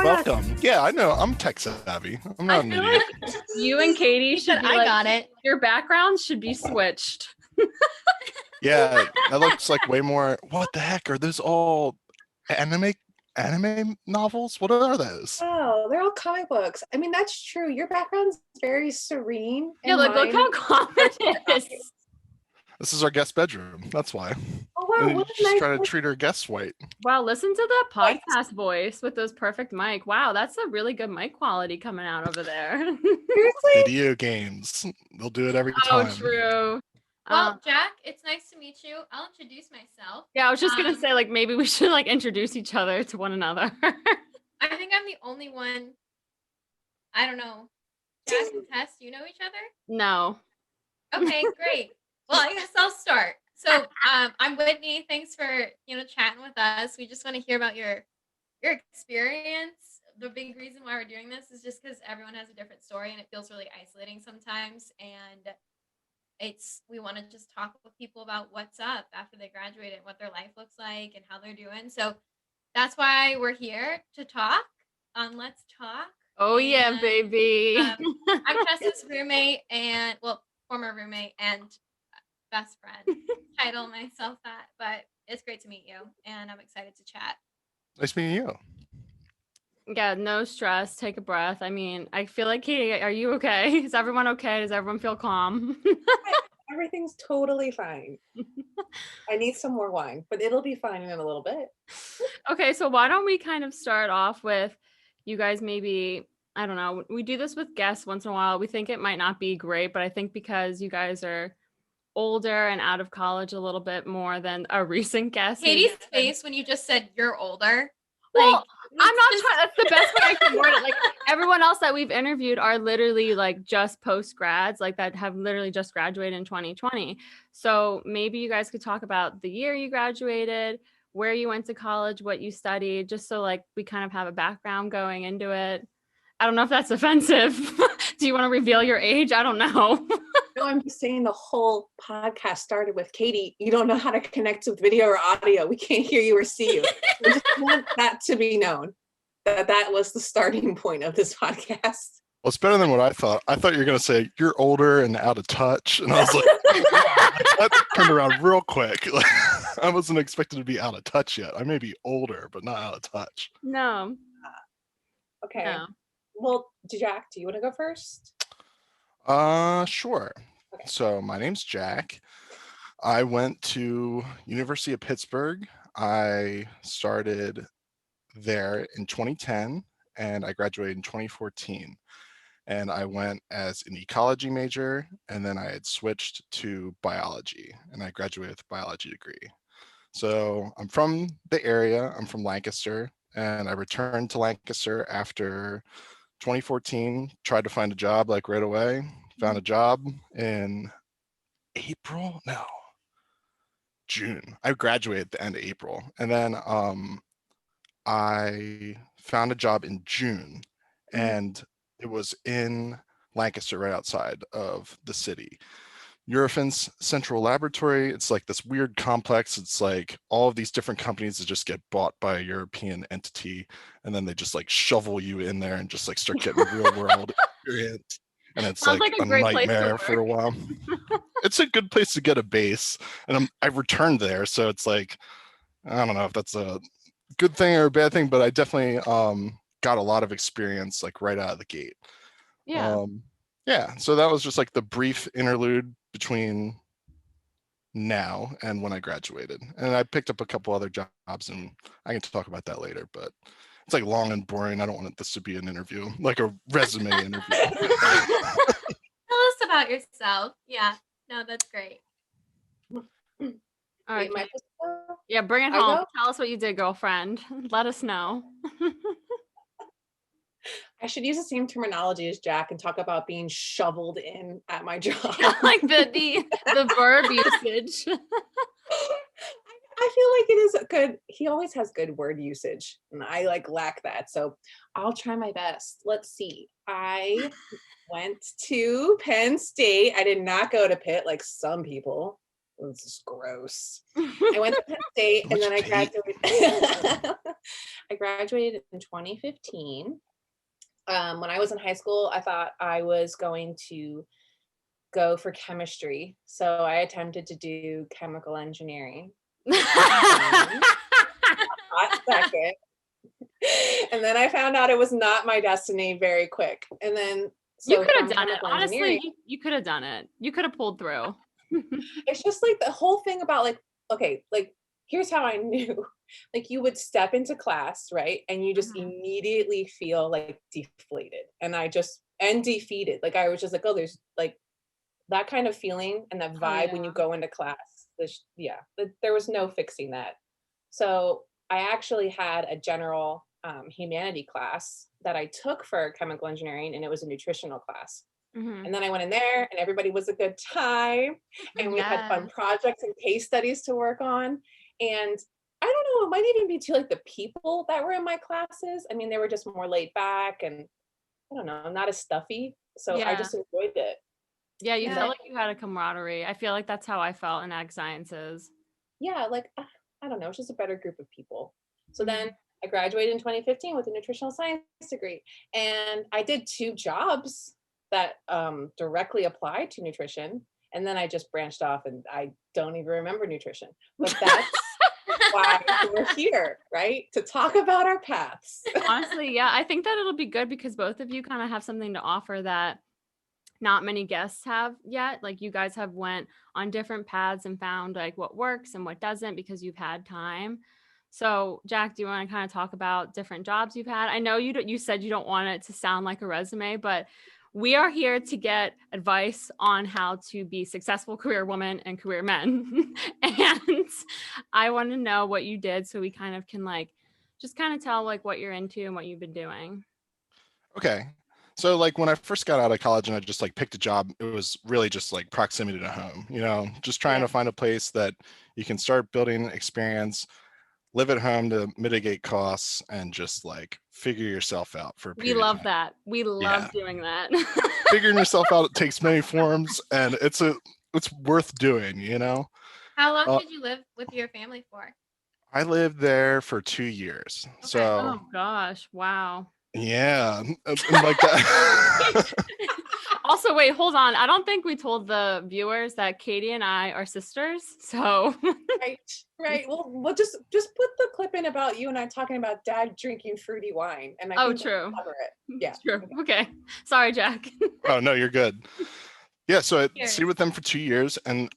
gosh. Welcome. Yeah, I know. I'm tech savvy. I'm I not an feel idiot. like you and Katie should be I like, got it. your backgrounds should be switched. Yeah, that looks like way more. What the heck are those all anime novels? What are those? Oh, they're all comic books. I mean, that's true. Your background's very serene. Yeah, And look mine how calm it is. This is our guest bedroom. That's why. Oh wow, And you what a just nice try to look. treat our guests white. Wow, listen to that Right. podcast voice with those perfect mic. Wow, that's a really good mic quality coming out over there. Seriously? Video games. They'll do it every Oh, time. true. Well, Jack, it's nice to meet you. I'll introduce myself. Yeah, I was just gonna Um, say, like, maybe we should like introduce each other to one another. I think I'm the only one. I don't know. Jack and Tess, do you know each other? No. Okay, great. Well, I guess I'll start. So, I'm Whitney. Thanks for chatting with us. We just want to hear about your experience. The big reason why we're doing this is just because everyone has a different story, and it feels really isolating sometimes. And we want to just talk with people about what's up after they graduate and what their life looks like and how they're doing. So that's why we're here to talk on Let's Talk. Oh yeah, And, baby. I'm Tessa's roommate and former roommate and best friend. Title myself that, but it's great to meet you and I'm excited to chat. Nice meeting you. Yeah, no stress. Take a breath. I mean, I feel like, Katie, are you okay? Is everyone okay? Does everyone feel calm? Everything's totally fine. I need some more wine, but it'll be fine in a little bit. Okay, so why don't we kind of start off with you guys maybe, I don't know, we do this with guests once in a while. We think it might not be great, but I think because you guys are older and out of college a little bit more than a recent guest. Katie's face when you just said you're older. Well, I'm not trying. That's the best way I can word it. Like everyone else that we've interviewed are literally like just post-grads, like that have literally just graduated in 2020. So maybe you guys could talk about the year you graduated, where you went to college, what you studied, just so like we kind of have a background going into it. I don't know if that's offensive. Do you want to reveal your age? I don't know. No, I'm just saying the whole podcast started with Katie. You don't know how to connect with video or audio. We can't hear you or see you. I just want that to be known that was the starting point of this podcast. Well, it's better than what I thought. I thought you were going to say you're older and out of touch. And I was like, that turned around real quick. Like, I wasn't expected to be out of touch yet. I may be older, but not out of touch. No. Okay. No. Well, Jack, do you want to go first? Sure. Okay. So my name's Jack. I went to University of Pittsburgh. I started there in 2010 and I graduated in 2014. And I went as an ecology major, and then I had switched to biology, and I graduated with a biology degree. So I'm from the area. I'm from Lancaster, and I returned to Lancaster after 2014, tried to find a job like right away, found a job in June. I graduated at the end of April. And then I found a job in June, and it was in Lancaster, right outside of the city. Eurofins Central Laboratory. It's like this weird complex. It's like all of these different companies that just get bought by a European entity, and then they just like shovel you in there and just like start getting real world experience. And it's Sounds like like a a great place to nightmare for a while. It's a good place to get a base, and I've returned there, so it's like I don't know if that's a good thing or a bad thing, but I definitely got a lot of experience like right out of the gate. Yeah. Yeah, so that was just like the brief interlude between now and when I graduated. And I picked up a couple other jobs, and I can talk about that later, but it's like long and boring. I don't want this to be an interview, like a resume interview. Tell us about yourself. Yeah, no, that's great. All right. Wait, Yeah, bring it I home. go? Tell us what you did, girlfriend. Let us know. I should use the same terminology as Jack and talk about being shoveled in at my job. Like the verb usage. I feel like it is good. He always has good word usage, and I like lack that. So I'll try my best. Let's see. I went to Penn State. I did not go to Pitt like some people. this is gross. I went to Penn State and then I graduated. I graduated in 2015. When I was in high school, I thought I was going to go for chemistry. So I attempted to do chemical engineering. Hot second. And then I found out it was not my destiny very quick. And then you could have done it. Honestly, you could have done it. You could have pulled through. It's just like the whole thing about like, okay, like here's how I knew. Like you would step into class, right? And you just immediately feel like deflated. And defeated. Like I was just like, oh, there's like that kind of feeling and that vibe when you go into class. There was no fixing that. So I actually had a general humanity class that I took for chemical engineering, and it was a nutritional claess. And then I went in there and everybody was a good time and we had fun projects and case studies to work on. And I don't know, it might even be too like the people that were in my classes. I mean, they were just more laid back and I don't know, not as stuffy. So I just enjoyed it. Yeah, you felt like you had a camaraderie. I feel like that's how I felt in ag sciences. Yeah, like, I don't know, it's just a better group of people. So then I graduated in 2015 with a nutritional science degree. And I did 2 jobs that directly applied to nutrition. And then I just branched off and I don't even remember nutrition. But that's why we're here, right? To talk about our paths. Honestly, yeah, I think that it'll be good because both of you kind of have something to offer that not many guests have yet. Like you guys have went on different paths and found like what works and what doesn't because you've had time. So Jack, do you want to kind of talk about different jobs you've had? I know you said you don't want it to sound like a resume, but we are here to get advice on how to be successful career women and career men. And I want to know what you did so we kind of can like just kind of tell like what you're into and what you've been doing. Okay. So like when I first got out of college and I just like picked a job, it was really just like proximity to home, just trying to find a place that you can start building experience, live at home to mitigate costs, and just like figure yourself out for a period of time. That. We love doing that. Figuring yourself out takes many forms and it's worth doing, How long did you live with your family for? I lived there for 2 years. Okay. So oh gosh, wow. Yeah, like that. Also, wait, hold on. I don't think we told the viewers that Katie and I are sisters. So right. Well, we'll just put the clip in about you and I talking about Dad drinking fruity wine, and I think true. We'll cover it. Yeah, true. Okay, sorry, Jack. Oh no, you're good. Yeah, so I stayed with them for 2 years, and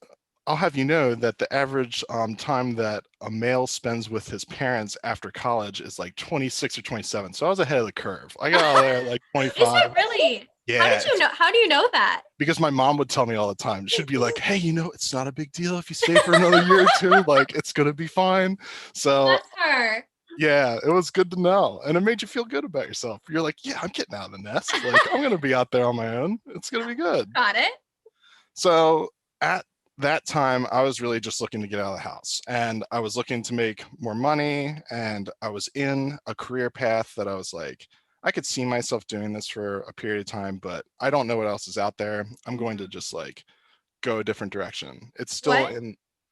I'll have you know that the average time that a male spends with his parents after college is like 26 or 27. So I was ahead of the curve. I got out there at like 25. Is it really? Yeah. How did you know? How do you know that? Because my mom would tell me all the time. She'd be like, hey, it's not a big deal if you stay for another year or 2. Like, it's going to be fine. So that's her. Yeah, it was good to know. And it made you feel good about yourself. You're like, yeah, I'm getting out of the nest. Like, I'm going to be out there on my own. It's going to be good. Got it. So at that time, I was really just looking to get out of the house, and I was looking to make more money, and I was in a career path that I was like, I could see myself doing this for a period of time, but I don't know what else is out there. I'm going to just like go a different direction. It's still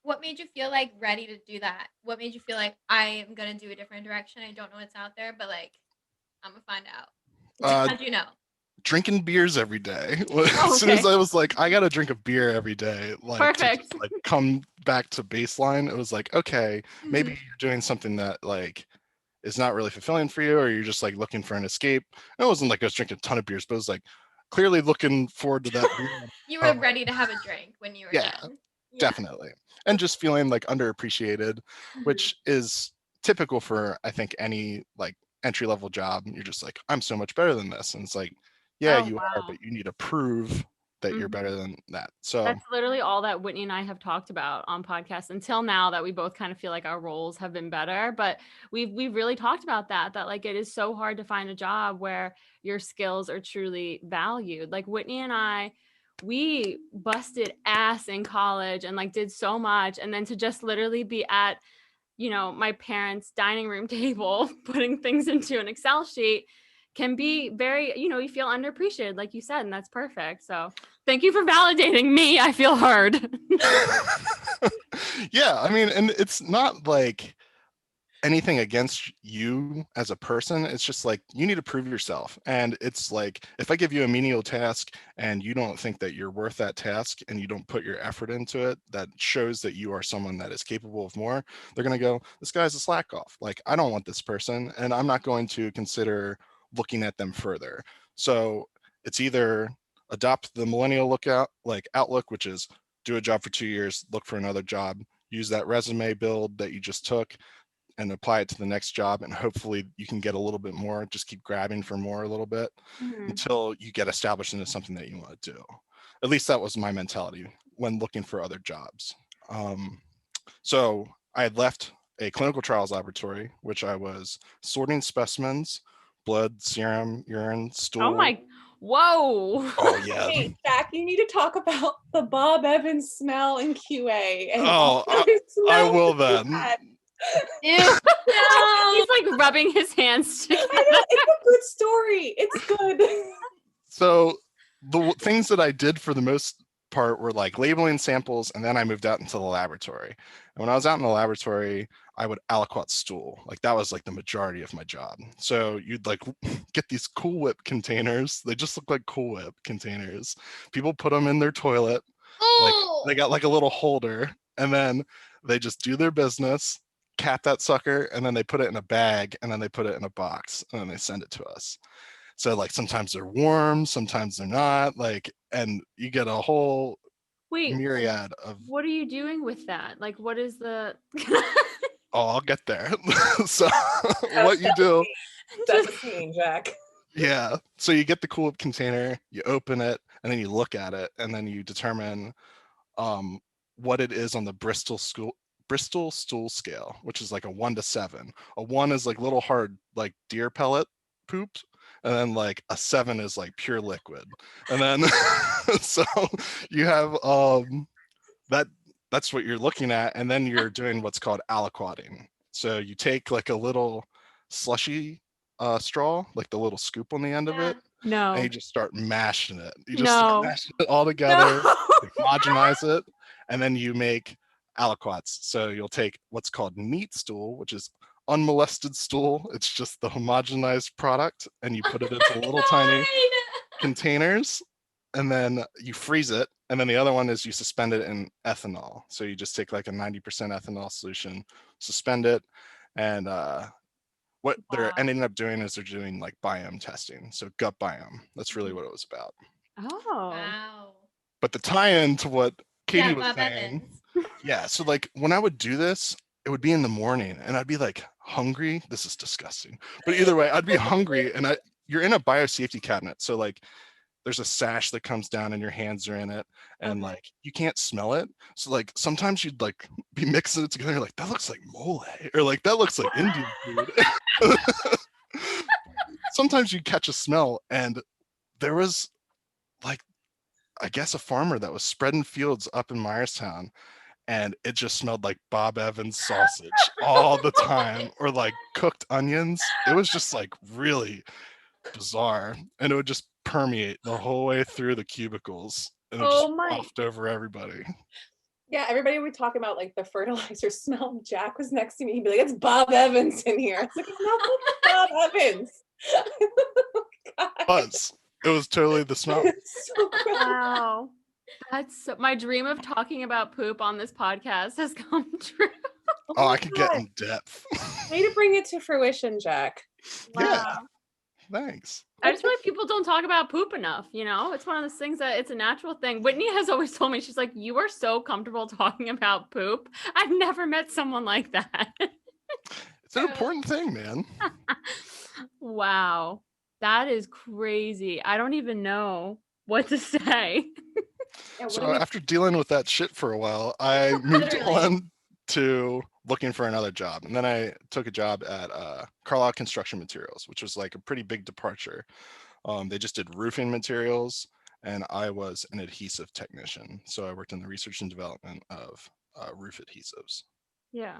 What made you feel like ready to do that? What made you feel like I am going to do a different direction? I don't know what's out there, but like, I'm going to find out. How'd you know? Drinking beers every day. As soon as I was like, I gotta drink a beer every day, like perfect. To, like come back to baseline. It was like, okay, maybe you're doing something that like is not really fulfilling for you, or you're just like looking for an escape. And it wasn't like I was drinking a ton of beers, but it was like clearly looking forward to that beer. You were ready to have a drink when you were done. Yeah, definitely. And just feeling like underappreciated, which is typical for I think any like entry-level job. You're just like, I'm so much better than this. And it's like, yeah, you are, but you need to prove that you're better than that. So that's literally all that Whitney and I have talked about on podcasts until now, that we both kind of feel like our roles have been better, but we've really talked about that like it is so hard to find a job where your skills are truly valued. Like Whitney and I, we busted ass in college and like did so much, and then to just literally be at my parents' dining room table putting things into an Excel sheet can be very, you feel underappreciated, like you said, and that's perfect. So thank you for validating me. I feel heard. Yeah, I mean, and it's not like anything against you as a person. It's just like you need to prove yourself. And it's like if I give you a menial task and you don't think that you're worth that task and you don't put your effort into it, that shows that you are someone that is capable of more. They're going to go, this guy's a slack off. Like, I don't want this person, and I'm not going to consider looking at them further. So it's either adopt the millennial outlook, which is do a job for 2 years, look for another job, use that resume build that you just took and apply it to the next job, and hopefully you can get a little bit more. Just keep grabbing for more a little bit until you get established into something that you want to do. At least that was my mentality when looking for other jobs. So I had left a clinical trials laboratory, which I was sorting specimens, blood, serum, urine, stool. Oh my, whoa. Oh yeah. Hey, Jack, you need to talk about the Bob Evans smell in QA. And I will then. Ew. No. He's like rubbing his hands together. I know, it's a good story. It's good. So the things that I did for the most part were like labeling samples, and then I moved out into the laboratory. And when I was out in the laboratory, I would aliquot stool. Like that was like the majority of my job. So you'd like get these Cool Whip containers. They just look like Cool Whip containers. People put them in their toilet. Like they got like a little holder, and then they just do their business, cap that sucker, and then they put it in a bag, and then they put it in a box, and then they send it to us. So like sometimes they're warm, sometimes they're not, like, and you get a whole myriad of. What are you doing with that? Like, what is the? Oh, I'll get there. So what you do? That's a scene, Jack. Yeah. So you get the Cool Whip container, you open it, and then you look at it, and then you determine what it is on the Bristol stool scale, which is like a 1 to 7. A 1 is like little hard, like deer pellet poop, and then like a 7 is like pure liquid. And then so you have that's what you're looking at, and then you're doing what's called aliquoting. So you take like a little slushy straw, like the little scoop on the end of it, No. and you just start mashing it. You just start mashing it all together, homogenize it, and then you make aliquots. So you'll take what's called neat stool, which is unmolested stool. It's just the homogenized product, and you put it into little tiny containers, and then you freeze it. And then the other one is you suspend it in ethanol. So you just take like a 90% ethanol solution, suspend it, and what they're ending up doing is they're doing like biome testing. So gut biome. That's really what it was about. Oh. Wow. But the tie-in to what Katie was Bob saying. Evans. Yeah. So like when I would do this, it would be in the morning, and I'd be like hungry. This is disgusting. But either way, I'd be hungry, and you're in a biosafety cabinet. So like there's a sash that comes down and your hands are in it, and like you can't smell it. So like sometimes you'd like be mixing it together, like that looks like mole, or like that looks like Indian food. Sometimes you catch a smell, and there was like, I guess, a farmer that was spreading fields up in Myerstown, and it just smelled like Bob Evans sausage all the time, or like cooked onions. It was just like really bizarre, and it would just permeate the whole way through the cubicles, and it just waft over everybody. Yeah, everybody would talk about like the fertilizer smell. Jack was next to me. He'd be like, "It's Bob Evans in here." I was like, "It's not Bob Evans." Buzz. It was totally the smell. So wow. That's so, my dream of talking about poop on this podcast has come true. Oh, I could get in depth. Way to bring it to fruition, Jack. Wow. Yeah. Thanks. I just feel like people don't talk about poop enough, you know? It's one of those things that it's a natural thing. Whitney has always told me, she's like, you are so comfortable talking about poop. I've never met someone like that. It's an important thing, man. Wow. That is crazy. I don't even know what to say. Yeah, So after dealing with that shit for a while, I moved on to looking for another job. And then I took a job at Carlisle Construction Materials, which was like a pretty big departure. They just did roofing materials, and I was an adhesive technician. So I worked in the research and development of roof adhesives. Yeah.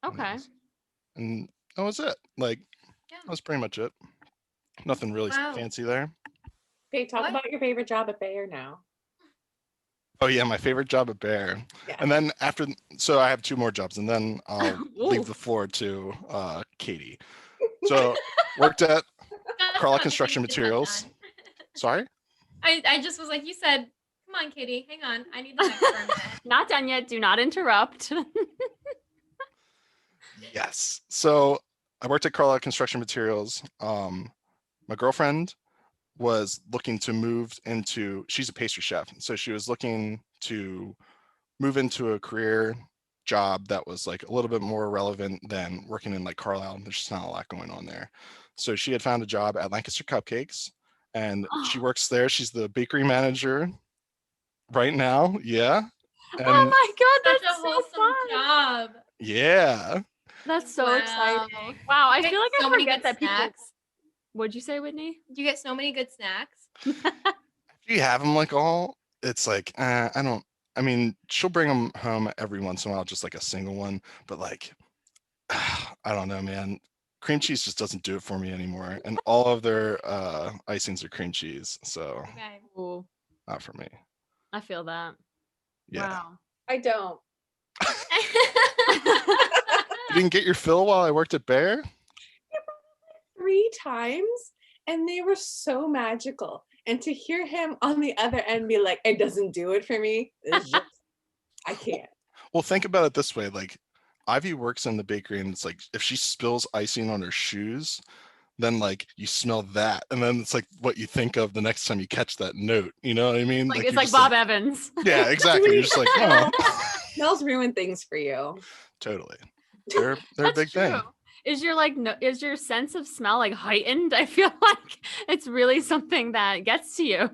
Okay. And that was it. Like, that was pretty much it. Nothing really fancy there. Okay, talk about your favorite job at Bayer now. Oh yeah, my favorite job at Bear. Yeah. And then so I have 2 more jobs, and then I'll leave Ooh. the floor to Katie. So worked at That's Carlisle not the Construction thing, it's not Materials. done. Sorry? I just was like, you said, come on, Katie, hang on. I need the mic for a minute. Not done yet. Do not interrupt. Yes. So I worked at Carlisle Construction Materials. My girlfriend was looking to move into, she's a pastry chef. So she was looking to move into a career job that was like a little bit more relevant than working in like Carlisle. There's just not a lot going on there. So she had found a job at Lancaster Cupcakes, and she works there. She's the bakery manager right now. Yeah. Oh And my God, Such that's a so wholesome fun. job. yeah. That's so Wow. exciting. Wow, I You feel get like so I many forget good that people. snacks. What'd you say, Whitney? You get so many good snacks. After you have them like all, it's like, I don't, I mean, she'll bring them home every once in a while, just like a single one, but like, I don't know, man. Cream cheese just doesn't do it for me anymore. And all of their icings are cream cheese. So Okay. Ooh, not for me. I feel that. Yeah. Wow. I don't. You didn't get your fill while I worked at Bear? 3 times, and they were so magical. And to hear him on the other end be like, it doesn't do it for me, is just, I can't. Well, think about it this way. Like, Ivy works in the bakery, and it's like if she spills icing on her shoes, then like you smell that, and then it's like what you think of the next time you catch that note. You know what I mean? Like Like it's you're like just Bob Evans. yeah, exactly. You're just like, oh, Smells ruin things for you. totally. They're a That's big true. thing. Is your is your sense of smell like heightened? I feel like it's really something that gets to you.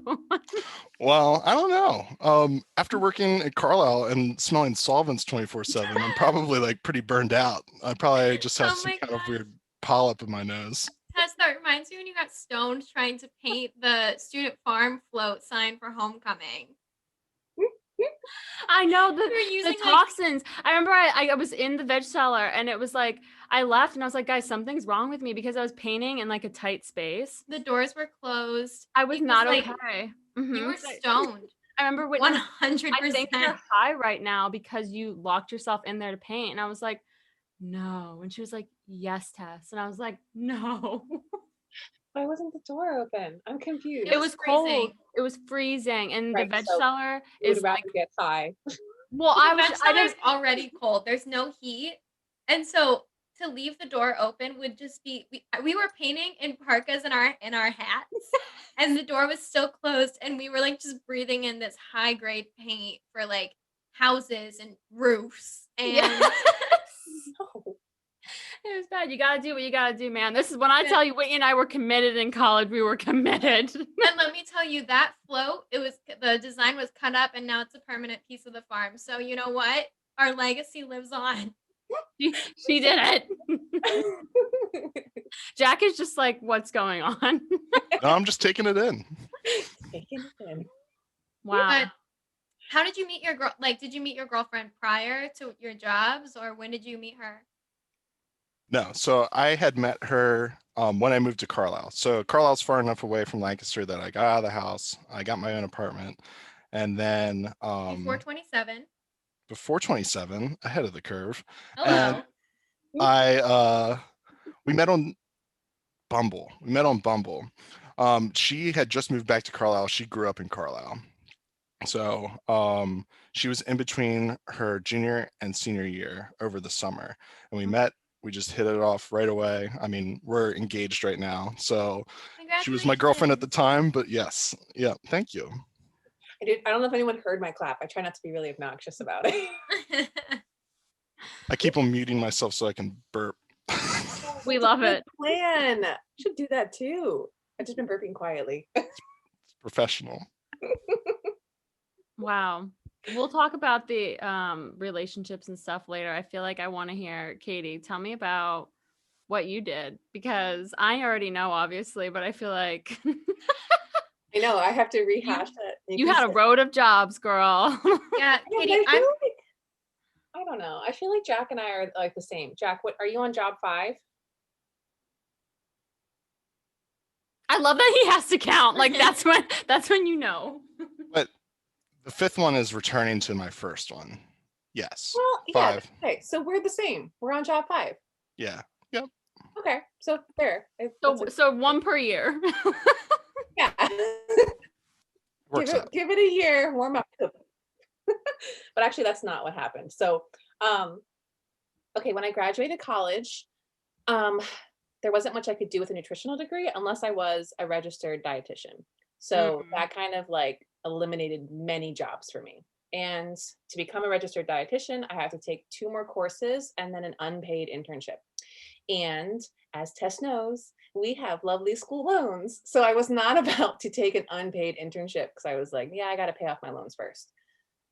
Well, I don't know. After working at Carlisle and smelling solvents 24/7, I'm probably like pretty burned out. I probably just have Oh some my kind of God. weird polyp in my nose. Tess, that reminds me when you got stoned trying to paint the student farm float sign for homecoming. I know You were the using, like- toxins. I remember I was in the veg cellar and it was like I left and I was like, guys, something's wrong with me because I was painting in like a tight space. The doors were closed. I was It not like, okay. You Mhm. were stoned. I remember Whitney, 100%. I think you're high right now because you locked yourself in there to paint. And I was like, no. And she was like, yes, Tess. And I was like, no. Why wasn't the door open? I'm confused. It was was cold. freezing. It was freezing. And Right, the veg so cellar You would is rather like, get high. well, The veg I cellar's didn't, already cold. There's no heat. And so to leave the door open would just be we were painting in parkas in our hats and the door was still closed and we were like just breathing in this high grade paint for like houses and roofs and yes. No. It was bad. You gotta do what you gotta do, man. This is when I Yeah. tell you, Whitney and I were committed in college. We were committed. And let me tell you, that float, the design was cut up and now it's a permanent piece of the farm. So you know what? Our legacy lives on. she did it. Jack is just like, what's going on? No, I'm just taking it in. Taking it in. Wow. But how did you meet your girl? Like, did you meet your girlfriend prior to your jobs or when did you meet her? No, so I had met her when I moved to Carlisle. So Carlisle's far enough away from Lancaster that I got out of the house. I got my own apartment, and then Before 27. before 27, ahead of the curve, Hello. and we met on Bumble. She had just moved back to Carlisle. She grew up in Carlisle. So she was in between her junior and senior year over the summer, and we met. We just hit it off right away. I mean, we're engaged right now. So she was my girlfriend at the time, but yes. Yeah, thank you. I don't know if anyone heard my clap. I try not to be really obnoxious about it. I keep on muting myself so I can burp. We love it. Plan. Should do that too. I've just been burping quietly. It's professional. Wow. We'll talk about the relationships and stuff later. I feel like I want to hear Katie. Tell me about what you did because I already know, obviously, but I feel like I know. I have to rehash it. you had a road of jobs, girl. Yeah, Yeah, Katie, but I feel like, I don't know. I feel like Jack and I are like the same. Jack, what are you on job 5? I love that he has to count. Like that's when you know. But The fifth one is returning to my first one. Yes. Well, yeah. 5. Okay, so we're the same. We're on job 5. Yeah. Yep. Okay, so there. So one per year. Yeah. Works out. Give it a year, warm up. But actually, that's not what happened. So, okay, when I graduated college, there wasn't much I could do with a nutritional degree unless I was a registered dietitian. So that kind of like eliminated many jobs for me. And to become a registered dietitian, I had to take 2 more courses and then an unpaid internship. And as Tess knows, we have lovely school loans. So I was not about to take an unpaid internship because I was like, yeah, I got to pay off my loans first.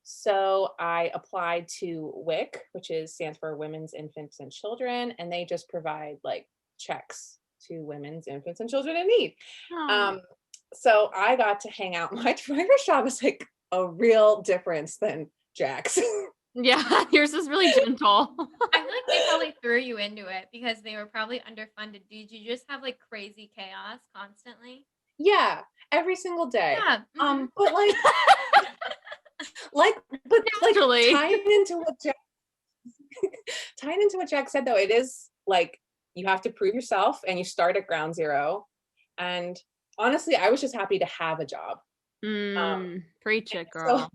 So I applied to WIC, which stands for Women's, Infants, and Children, and they just provide like checks to women's, infants, and children in need. So I got to hang out. My first job was like a real difference than Jack's. Yeah, yours is really gentle. I feel like they probably threw you into it because they were probably underfunded. Did you just have like crazy chaos constantly? Yeah, every single day. Yeah. But Naturally. tying into what Jack said though, it is like you have to prove yourself and you start at ground zero. And honestly, I was just happy to have a job. Preach it, girl. So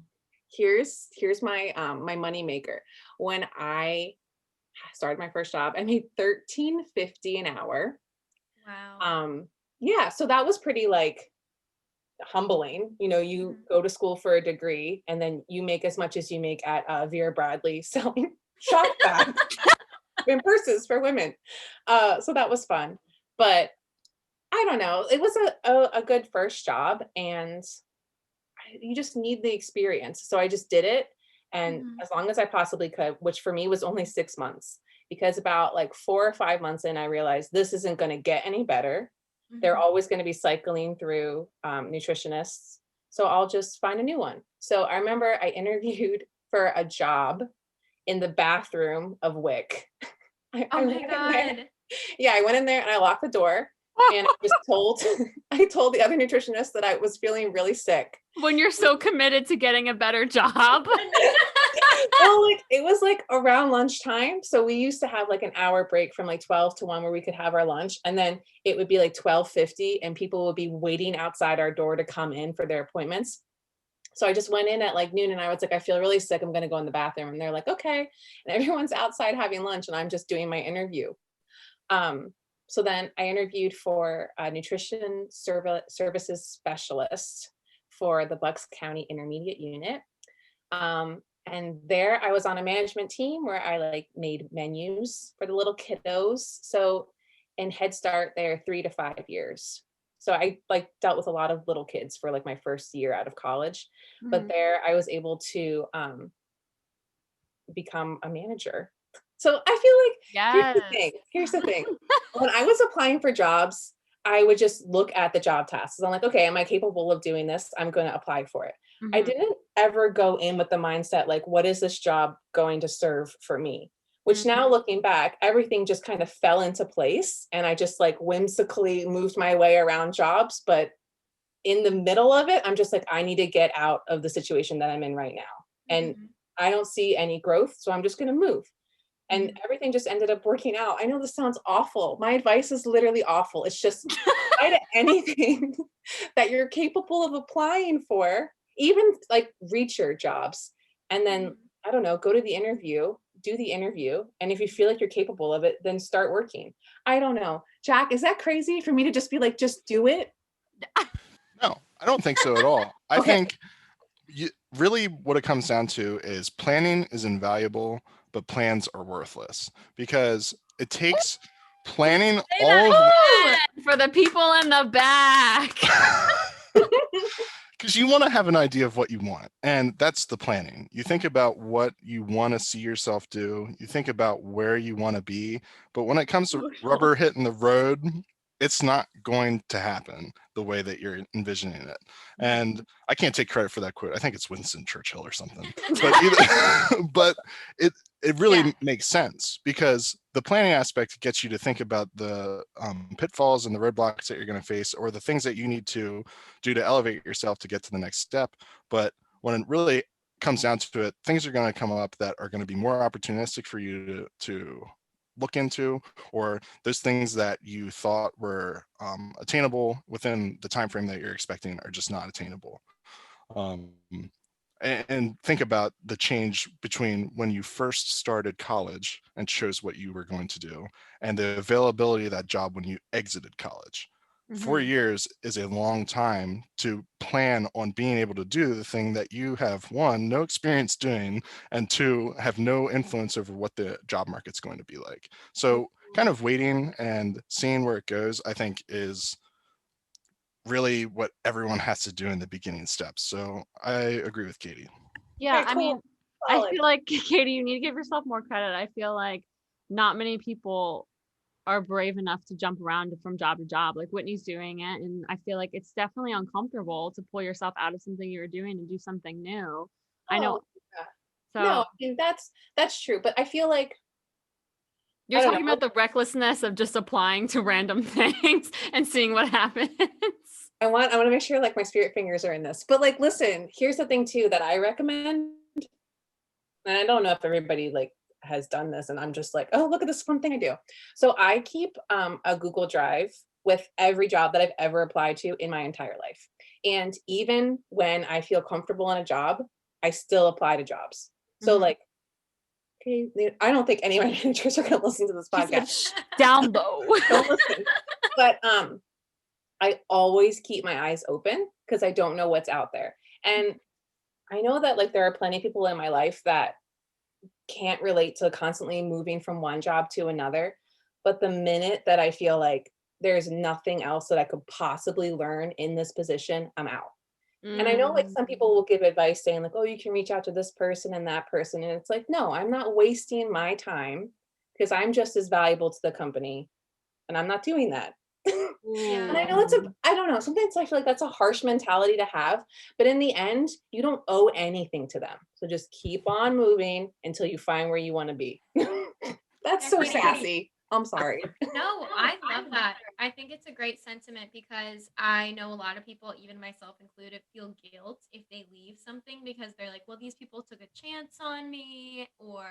here's my my money maker. When I started my first job, I made $13.50 an hour. Wow. Yeah, so that was pretty like humbling. You know, you go to school for a degree and then you make as much as you make at Vera Bradley selling shop bags and purses for women. So that was fun. But I don't know, it was a good first job, and you just need the experience. So I just did it, and as long as I possibly could, which for me was only 6 months, because about like 4 or 5 months in, I realized this isn't going to get any better. They're always going to be cycling through nutritionists. So I'll just find a new one. So I remember I interviewed for a job in the bathroom of WIC. Oh my God. Yeah, I went in there and I locked the door. And I told the other nutritionist that I was feeling really sick. When you're so committed to getting a better job. Well, like it was like around lunchtime. So we used to have like an hour break from like 12 to 1 where we could have our lunch. And then it would be like 12:50 and people would be waiting outside our door to come in for their appointments. So I just went in at like noon and I was like, I feel really sick. I'm going to go in the bathroom. And they're like, okay. And everyone's outside having lunch and I'm just doing my interview. So then I interviewed for a nutrition services specialist for the Bucks County Intermediate Unit. And there I was on a management team where I like made menus for the little kiddos. So in Head Start, they're 3 to 5 years. So I like dealt with a lot of little kids for like my first year out of college. But there I was able to become a manager. So I feel like here's the thing. When I was applying for jobs, I would just look at the job tasks. I'm like, okay, am I capable of doing this? I'm going to apply for it. I didn't ever go in with the mindset, like, what is this job going to serve for me? Which now looking back, everything just kind of fell into place. And I just like whimsically moved my way around jobs. But in the middle of it, I'm just like, I need to get out of the situation that I'm in right now. And I don't see any growth. So I'm just going to move. And everything just ended up working out. I know this sounds awful. My advice is literally awful. It's just apply to anything that you're capable of applying for, even like reach your jobs. And then, I don't know, go to the interview, do the interview. And if you feel like you're capable of it, then start working. I don't know. Jack, is that crazy for me to just be like, just do it? No, I don't think so at all. I think really what it comes down to is planning is invaluable, but plans are worthless because it takes planning for the people in the back. Because you want to have an idea of what you want, and that's the planning. You think about what you want to see yourself do. You think about where you want to be, but when it comes to rubber hitting the road, it's not going to happen the way that you're envisioning it. And I can't take credit for that quote. I think it's Winston Churchill or something. But it really makes sense because the planning aspect gets you to think about the pitfalls and the roadblocks that you're going to face or the things that you need to do to elevate yourself to get to the next step. But when it really comes down to it, things are going to come up that are going to be more opportunistic for you to look into, or those things that you thought were attainable within the time frame that you're expecting are just not attainable. And think about the change between when you first started college and chose what you were going to do, and the availability of that job when you exited college. 4 years is a long time to plan on being able to do the thing that you have, one, no experience doing, and two, have no influence over what the job market's going to be like. So kind of waiting and seeing where it goes, I think, is really what everyone has to do in the beginning steps. So I agree with Katie. Yeah, Okay, I mean, cool. I Solid. feel like Katie, you need to give yourself more credit. I feel like not many people are brave enough to jump around from job to job like Whitney's doing it, and I feel like it's definitely uncomfortable to pull yourself out of something you were doing and do something new. I know. Oh, yeah. So No, I mean, that's true, but I feel like you're I don't talking know. about the recklessness of just applying to random things and seeing what happens. I want to make sure like my spirit fingers are in this. But like, listen, here's the thing too that I recommend, and I don't know if everybody like has done this, and I'm just like, oh, look at this fun thing I do. So I keep a Google Drive with every job that I've ever applied to in my entire life. And even when I feel comfortable in a job, I still apply to jobs. So like, okay, I don't think any of my managers are going to listen to this She said, podcast. "Shh, down low." Don't listen. But I always keep my eyes open because I don't know what's out there. And I know that like there are plenty of people in my life that can't relate to constantly moving from one job to another. But the minute that I feel like there's nothing else that I could possibly learn in this position, I'm out. And I know like some people will give advice saying like, oh, you can reach out to this person and that person. And it's like, no, I'm not wasting my time because I'm just as valuable to the company. And I'm not doing that. Yeah. And I know I don't know, sometimes I feel like that's a harsh mentality to have, but in the end, you don't owe anything to them. So just keep on moving until you find where you want to be. That's Yeah, so Katie. sassy. I'm sorry. No, I love that. I think it's a great sentiment because I know a lot of people, even myself included, feel guilt if they leave something because they're like, well, these people took a chance on me, or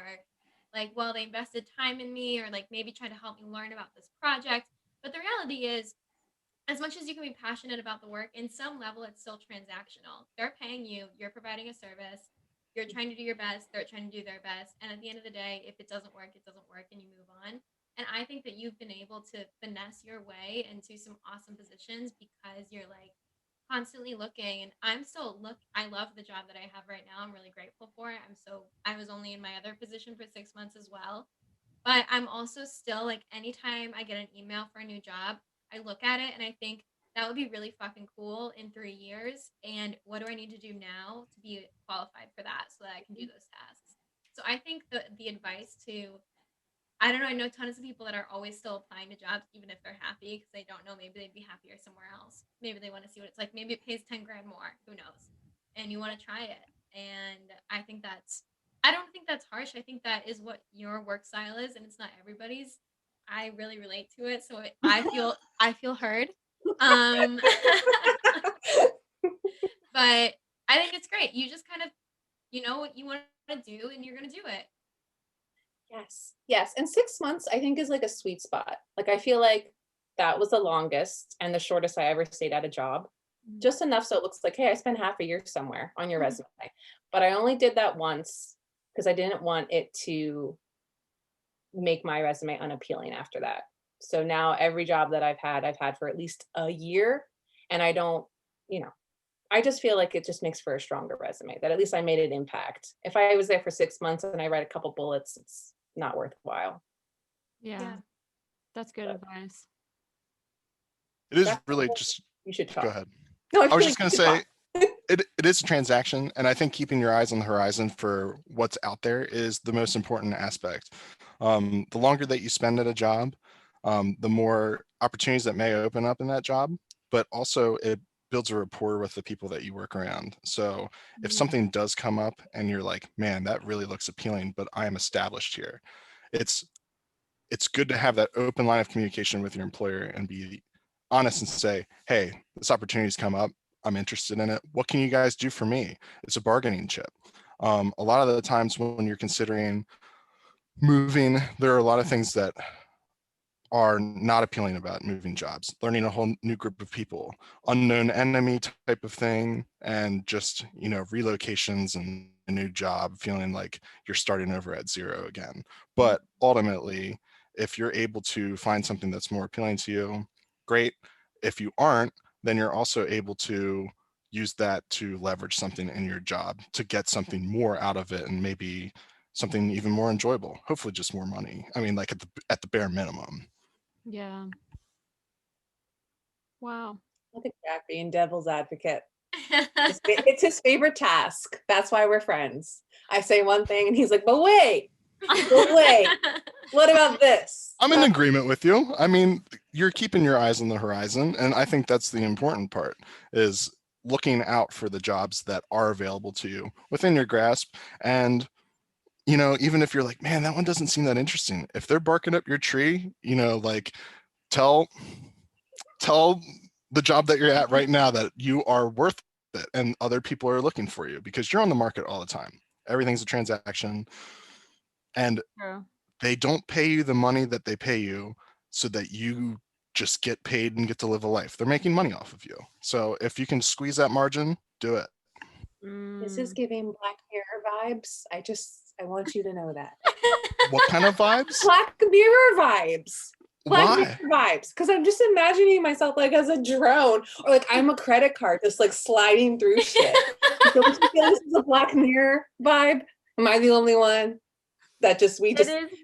like, well, they invested time in me, or like maybe trying to help me learn about this project. But the reality is, as much as you can be passionate about the work, in some level, it's still transactional. They're paying you, you're providing a service, you're trying to do your best, they're trying to do their best. And at the end of the day, if it doesn't work, it doesn't work, and you move on. And I think that you've been able to finesse your way into some awesome positions because you're like constantly looking. And I love the job that I have right now. I'm really grateful for it. I was only in my other position for 6 months as well. But I'm also still like, anytime I get an email for a new job, I look at it and I think that would be really fucking cool in 3 years. And what do I need to do now to be qualified for that so that I can do those tasks? So I think the advice to, I don't know, I know tons of people that are always still applying to jobs, even if they're happy, because they don't know, maybe they'd be happier somewhere else. Maybe they want to see what it's like. Maybe it pays 10 grand more. Who knows? And you want to try it. And I don't think that's harsh. I think that is what your work style is, and it's not everybody's. I really relate to it. So I feel heard. Um, but I think it's great. You just kind of, you know what you want to do and you're going to do it. Yes. Yes. And 6 months, I think, is like a sweet spot. Like, I feel like that was the longest and the shortest I ever stayed at a job. Just enough so it looks like, hey, I spent half a year somewhere on your resume. But I only did that once because I didn't want it to make my resume unappealing after that. So now every job that I've had for at least a year. And I don't, you know, I just feel like it just makes for a stronger resume that at least I made an impact. If I was there for 6 months and I write a couple bullets, it's not worthwhile. Yeah. That's good advice. It is really just, You should talk. go ahead. No, I was just going to say, it is a transaction, and I think keeping your eyes on the horizon for what's out there is the most important aspect. The longer that you spend at a job, the more opportunities that may open up in that job, but also it builds a rapport with the people that you work around. So if something does come up and you're like, man, that really looks appealing, but I am established here, it's good to have that open line of communication with your employer and be honest and say, hey, this opportunity's come up. I'm interested in it. What can you guys do for me? It's a bargaining chip. A lot of the times when you're considering moving, there are a lot of things that are not appealing about moving jobs. Learning a whole new group of people, unknown enemy type of thing, and just, relocations and a new job, feeling like you're starting over at zero again. But ultimately, if you're able to find something that's more appealing to you, great. If you aren't, then you're also able to use that to leverage something in your job to get something more out of it, and maybe something even more enjoyable, hopefully just more money. I mean, like at the bare minimum. Yeah. Wow. Look at Jack being devil's advocate. It's his favorite task. That's why we're friends. I say one thing and he's like, but wait, what about this? I'm in agreement with you. I mean, you're keeping your eyes on the horizon, and I think that's the important part, is looking out for the jobs that are available to you within your grasp. And even if you're like, man, that one doesn't seem that interesting, if they're barking up your tree, like, tell the job that you're at right now that you are worth it, and other people are looking for you, because you're on the market all the time. Everything's a transaction, and they don't pay you the money that they pay you so that you just get paid and get to live a life. They're making money off of you. So if you can squeeze that margin, do it. This is giving Black Mirror vibes. I want you to know that. What kind of vibes? Black Mirror vibes. Why? Mirror vibes. Because I'm just imagining myself like as a drone, or like I'm a credit card just like sliding through shit. Don't you feel this is a Black Mirror vibe? Am I the only one that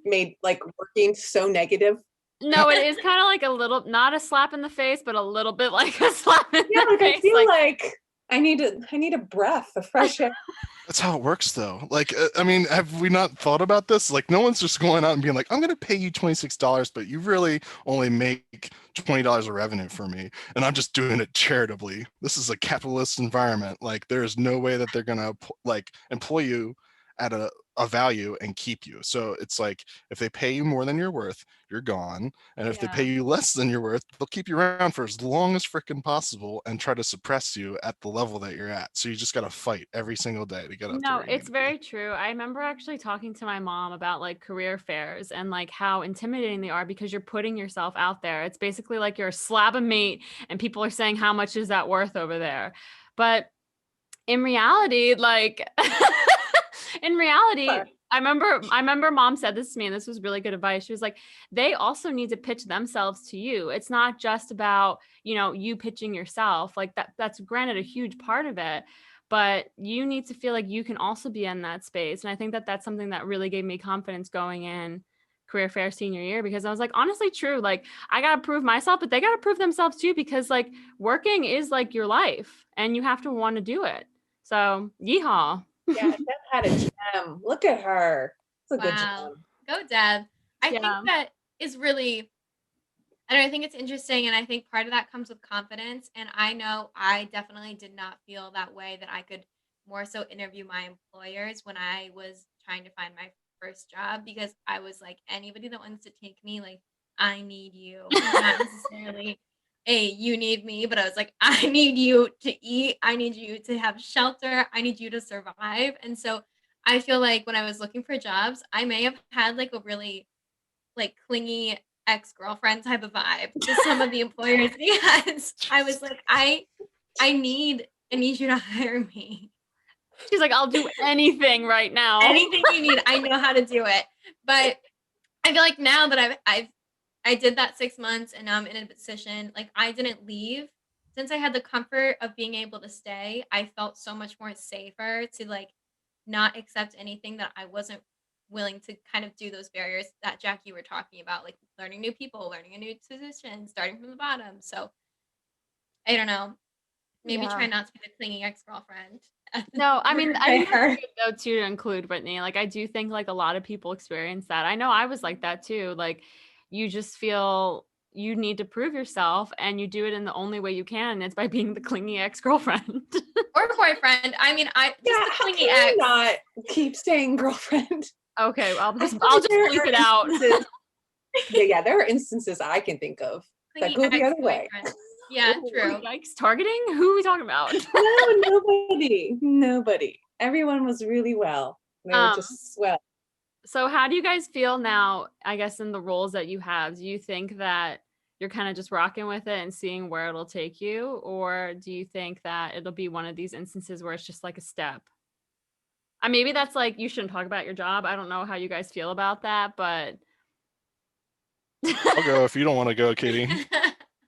made like working so negative? No, it is kind of like a little, not a slap in the face, but a little bit like a slap in the face. I feel like I need a breath of fresh air. That's how it works, though. Like, I mean, have we not thought about this? Like, no one's just going out and being like, I'm going to pay you $26, but you really only make $20 of revenue for me, and I'm just doing it charitably. This is a capitalist environment. Like, there is no way that they're going to employ you at a value and keep you. So it's like, if they pay you more than you're worth, you're gone. And if they pay you less than you're worth, they'll keep you around for as long as freaking possible and try to suppress you at the level that you're at. So you just got to fight every single day to get up. No, it's very true. I remember actually talking to my mom about like career fairs and like how intimidating they are, because you're putting yourself out there. It's basically like you're a slab of meat and people are saying, how much is that worth over there? But in reality, like I remember mom said this to me, and this was really good advice. She was like, they also need to pitch themselves to you. It's not just about, you pitching yourself. Like that's granted a huge part of it, but you need to feel like you can also be in that space. And I think that that's something that really gave me confidence going in career fair senior year, because I was like, honestly true. Like I got to prove myself, but they got to prove themselves too, because like working is like your life and you have to want to do it. So yeehaw. Yeah, Deb had a gem. Look at her. It's a good gem. Go Deb. I think that is really, I think it's interesting, and I think part of that comes with confidence. And I know I definitely did not feel that way, that I could more so interview my employers when I was trying to find my first job, because I was like, anybody that wants to take me, like, I need you. Not necessarily you need me, but I was like, I need you to eat. I need you to have shelter. I need you to survive. And so I feel like when I was looking for jobs, I may have had like a really like clingy ex-girlfriend type of vibe to some of the employers, because I was like, I need you to hire me. She's like, I'll do anything right now. Anything you need. I know how to do it. But I feel like now that I did that 6 months and now I'm in a position, like I didn't leave. Since I had the comfort of being able to stay, I felt so much more safer to like not accept anything that I wasn't willing to kind of do those barriers that Jackie were talking about, like learning new people, learning a new position, starting from the bottom. So I don't know. Maybe try not to be the clingy ex-girlfriend. No, I mean, I think that's good though too to include, Whitney. Like I do think like a lot of people experience that. I know I was like that too. Like you just feel you need to prove yourself, and you do it in the only way you can. And it's by being the clingy ex-girlfriend or boyfriend. I mean, the clingy ex. Not keep saying girlfriend. Okay, I'll just bleep it out. Yeah, there are instances I can think of that go the other way. Yeah, Ooh. true. Yikes, targeting? Who are we talking about? No, nobody. Everyone was really well. They were just swell. So how do you guys feel now, I guess, in the roles that you have? Do you think that you're kind of just rocking with it and seeing where it'll take you? Or do you think that it'll be one of these instances where it's just like a step? Maybe that's like, you shouldn't talk about your job. I don't know how you guys feel about that, but I'll go if you don't want to go, Katie.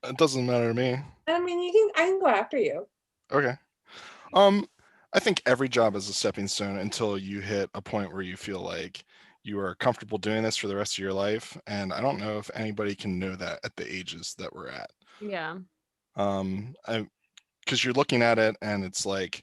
It doesn't matter to me. I mean, I can go after you. Okay. I think every job is a stepping stone until you hit a point where you feel like you are comfortable doing this for the rest of your life. And I don't know if anybody can know that at the ages that we're at. yeah. Because you're looking at it and it's like,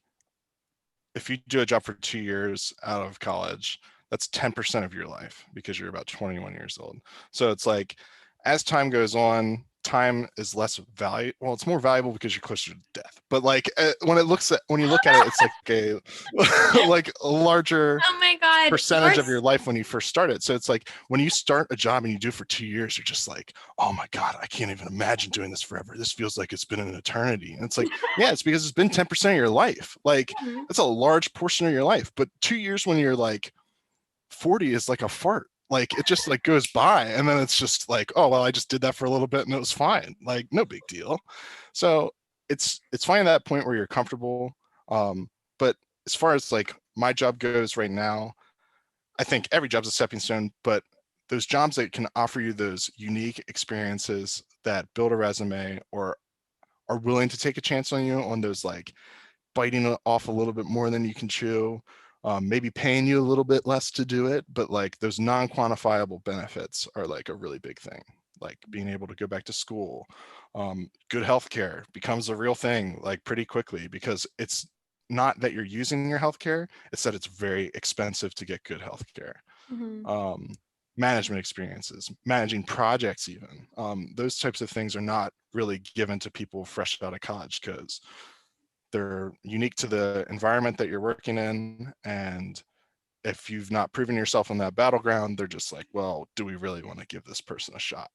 if you do a job for 2 years out of college, that's 10% of your life because you're about 21 years old. So it's like, as time goes on, time is less valuable. Well, it's more valuable because you're closer to death. But like when you look at it, it's like a like a larger Oh my God. percentage of your life when you first started. So it's like when you start a job and you do it for 2 years, you're just like, oh my God, I can't even imagine doing this forever. This feels like it's been an eternity. And it's like, yeah, it's because it's been 10% of your life. Like that's a large portion of your life. But 2 years when you're like 40 is like a fart. Like it just like goes by and then it's just like, oh, well, I just did that for a little bit and it was fine. Like no big deal. So it's finding that point where you're comfortable. But as far as like my job goes right now, I think every job's a stepping stone, but those jobs that can offer you those unique experiences that build a resume or are willing to take a chance on you on those like biting off a little bit more than you can chew, maybe paying you a little bit less to do it, but like those non-quantifiable benefits are like a really big thing. Like being able to go back to school, good healthcare becomes a real thing like pretty quickly because it's not that you're using your healthcare, it's that it's very expensive to get good healthcare. Management experiences, managing projects even. Those types of things are not really given to people fresh out of college because they're unique to the environment that you're working in. And if you've not proven yourself on that battleground, they're just like, well, do we really want to give this person a shot?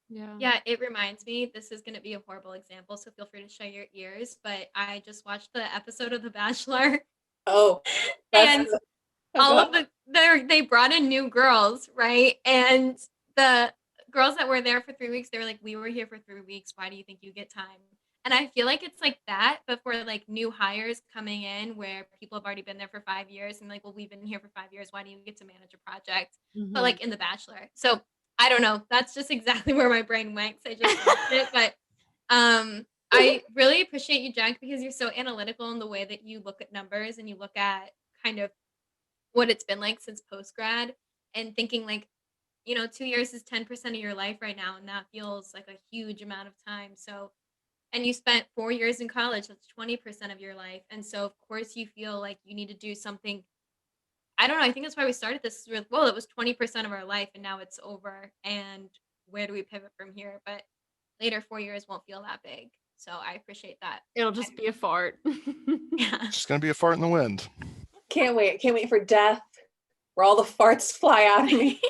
Yeah, it reminds me, this is going to be a horrible example, so feel free to shut your ears, but I just watched the episode of The Bachelor. Oh, and all of they brought in new girls, right? And the girls that were there for 3 weeks, they were like, we were here for 3 weeks. Why do you think you get time? And I feel like it's like that, but for like new hires coming in where people have already been there for 5 years and like, well, we've been here for 5 years. Why do you get to manage a project? But like in The Bachelor. So I don't know. That's just exactly where my brain went. I just watched it. But I really appreciate you, Jack, because you're so analytical in the way that you look at numbers and you look at kind of what it's been like since post-grad and thinking like, 2 years is 10% of your life right now. And that feels like a huge amount of time. So, and you spent 4 years in college, that's 20% of your life. And so of course you feel like you need to do something. I don't know. I think that's why we started this with, well, it was 20% of our life and now it's over. And where do we pivot from here? But later 4 years won't feel that big. So I appreciate that. It'll just be a fart. Yeah. It's just gonna be a fart in the wind. Can't wait for death, where all the farts fly out of me.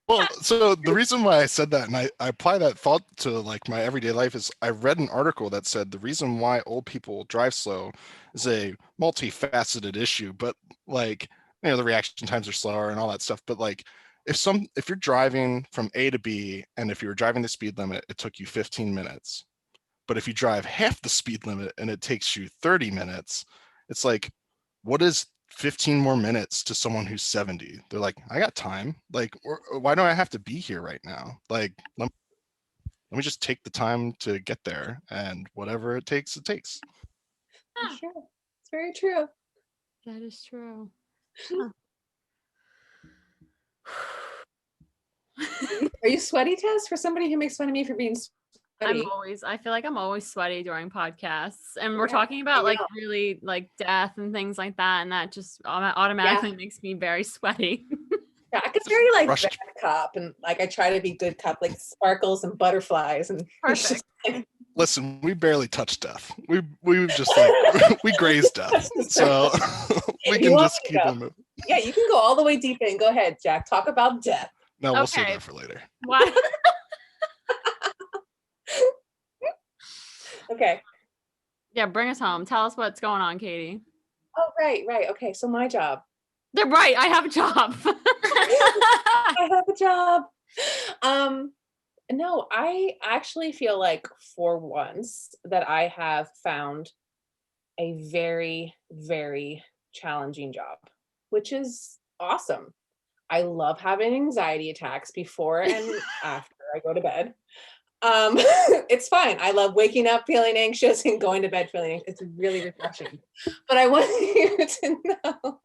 Well, so the reason why I said that and I apply that thought to like my everyday life is I read an article that said the reason why old people drive slow is a multifaceted issue, but like, the reaction times are slower and all that stuff. But like if you're driving from A to B and if you were driving the speed limit, it took you 15 minutes. But if you drive half the speed limit and it takes you 30 minutes, it's like, what is 15 more minutes to someone who's 70? They're like, I got time. Like, why do I have to be here right now? Like, let me just take the time to get there and whatever it takes, it takes. Sure. It's very true. That is true. Are you sweaty, Tess? For somebody who makes fun of me for being sweaty. I feel like I'm always sweaty during podcasts, and we're talking about like really like death and things like that, and that just automatically makes me very sweaty. Yeah, I could very like bad cop, and like I try to be good cop, like sparkles and butterflies, and perfect. Listen, we barely touched death. We just like we grazed death, so we can just keep on moving. Yeah, you can go all the way deep in. Go ahead, Jack. Talk about death. No, we'll save that for later. Why? Okay. Yeah, bring us home. Tell us what's going on, Katie. Oh, right. Okay. So my job. They're right. I have a job. I have a job. No, I actually feel like for once that I have found a very, very challenging job, which is awesome. I love having anxiety attacks before and after I go to bed. It's fine. I love waking up feeling anxious and going to bed feeling anxious. It's really refreshing. But I want you to know,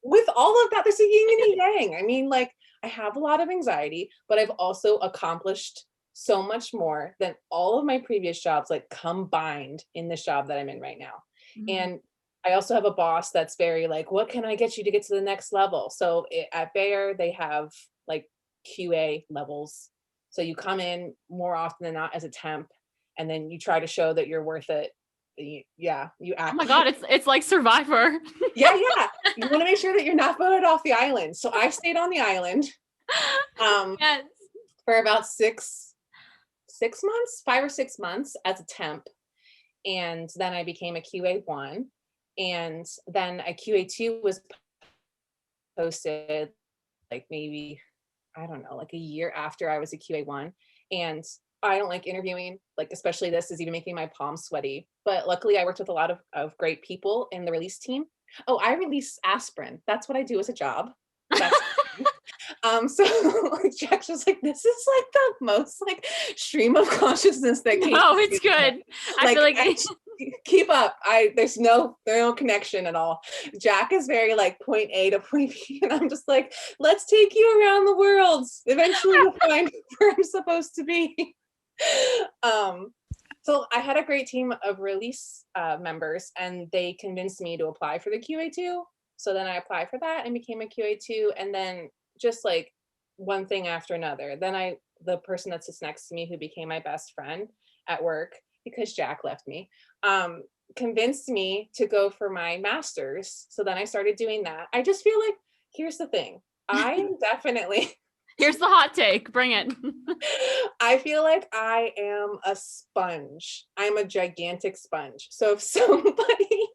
with all of that, there's a yin and a yang. I mean, like, I have a lot of anxiety, but I've also accomplished so much more than all of my previous jobs, like combined in this job that I'm in right now. And I also have a boss that's very like, what can I get you to get to the next level? So at Bayer, they have like QA levels. So you come in more often than not as a temp, and then you try to show that you're worth it. You act. Oh my God, it's like Survivor. Yeah. You want to make sure that you're not voted off the island. So I stayed on the island Yes. for about 5 or 6 months as a temp. And then I became a QA1. And then a QA2 was posted like maybe, I don't know, like a year after I was a QA1. And I don't like interviewing, like especially this is even making my palms sweaty. But luckily I worked with a lot of great people in the release team. Oh, I release aspirin. That's what I do as a job. That's so Jack's just like, this is like the most like stream of consciousness that came. No, it's good. I feel like keep up. There's no connection at all. Jack is very like point A to point B, and I'm just like, let's take you around the world. Eventually we'll find where I'm supposed to be. So I had a great team of release members, and they convinced me to apply for the QA2. So then I applied for that and became a QA2, and then just like one thing after another. Then the person that sits next to me, who became my best friend at work because Jack left me, convinced me to go for my master's. So then I started doing that. I just feel like, here's the thing. I am definitely here's the hot take. Bring it. I feel like I am a sponge. I'm a gigantic sponge. So if somebody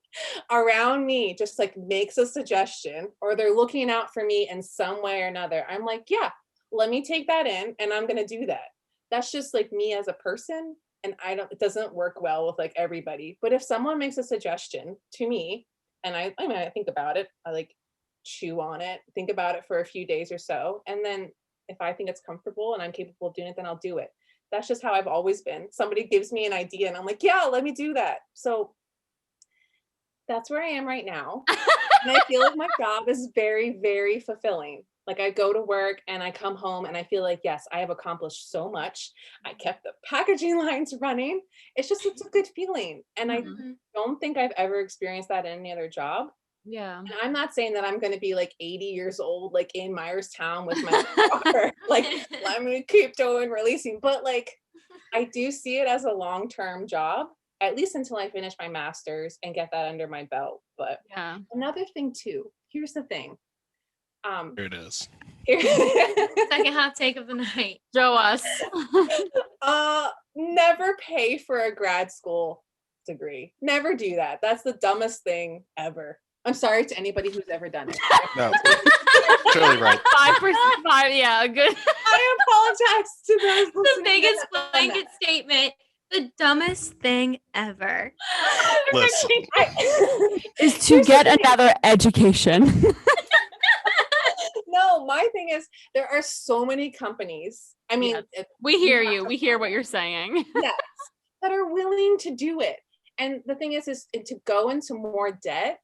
around me just like makes a suggestion, or they're looking out for me in some way or another, I'm like, yeah, let me take that in, and I'm going to do that. That's just like me as a person. And it doesn't work well with like everybody. But if someone makes a suggestion to me, and I think about it, I like chew on it, think about it for a few days or so. And then if I think it's comfortable and I'm capable of doing it, then I'll do it. That's just how I've always been. Somebody gives me an idea and I'm like, yeah, let me do that. So that's where I am right now. And I feel like my job is very, very fulfilling. Like I go to work and I come home and I feel like, yes, I have accomplished so much. I kept the packaging lines running. It's a good feeling. And I don't think I've ever experienced that in any other job. Yeah. And I'm not saying that I'm going to be like 80 years old, like in Myerstown with my daughter, like I'm going to keep doing releasing, but like, I do see it as a long-term job, at least until I finish my master's and get that under my belt. But yeah, another thing too, here's the thing. Here it is. Second hot take of the night. show us. Never pay for a grad school degree. Never do that. That's the dumbest thing ever. I'm sorry to anybody who's ever done it. No, totally right. 5%, yeah, good. I apologize to those The listening biggest that have done blanket statement. The dumbest thing ever. Listen, Is to get another education. No, my thing is there are so many companies. I mean, yes. We hear you. We hear what you're saying. Yes, that are willing to do it. And the thing is to go into more debt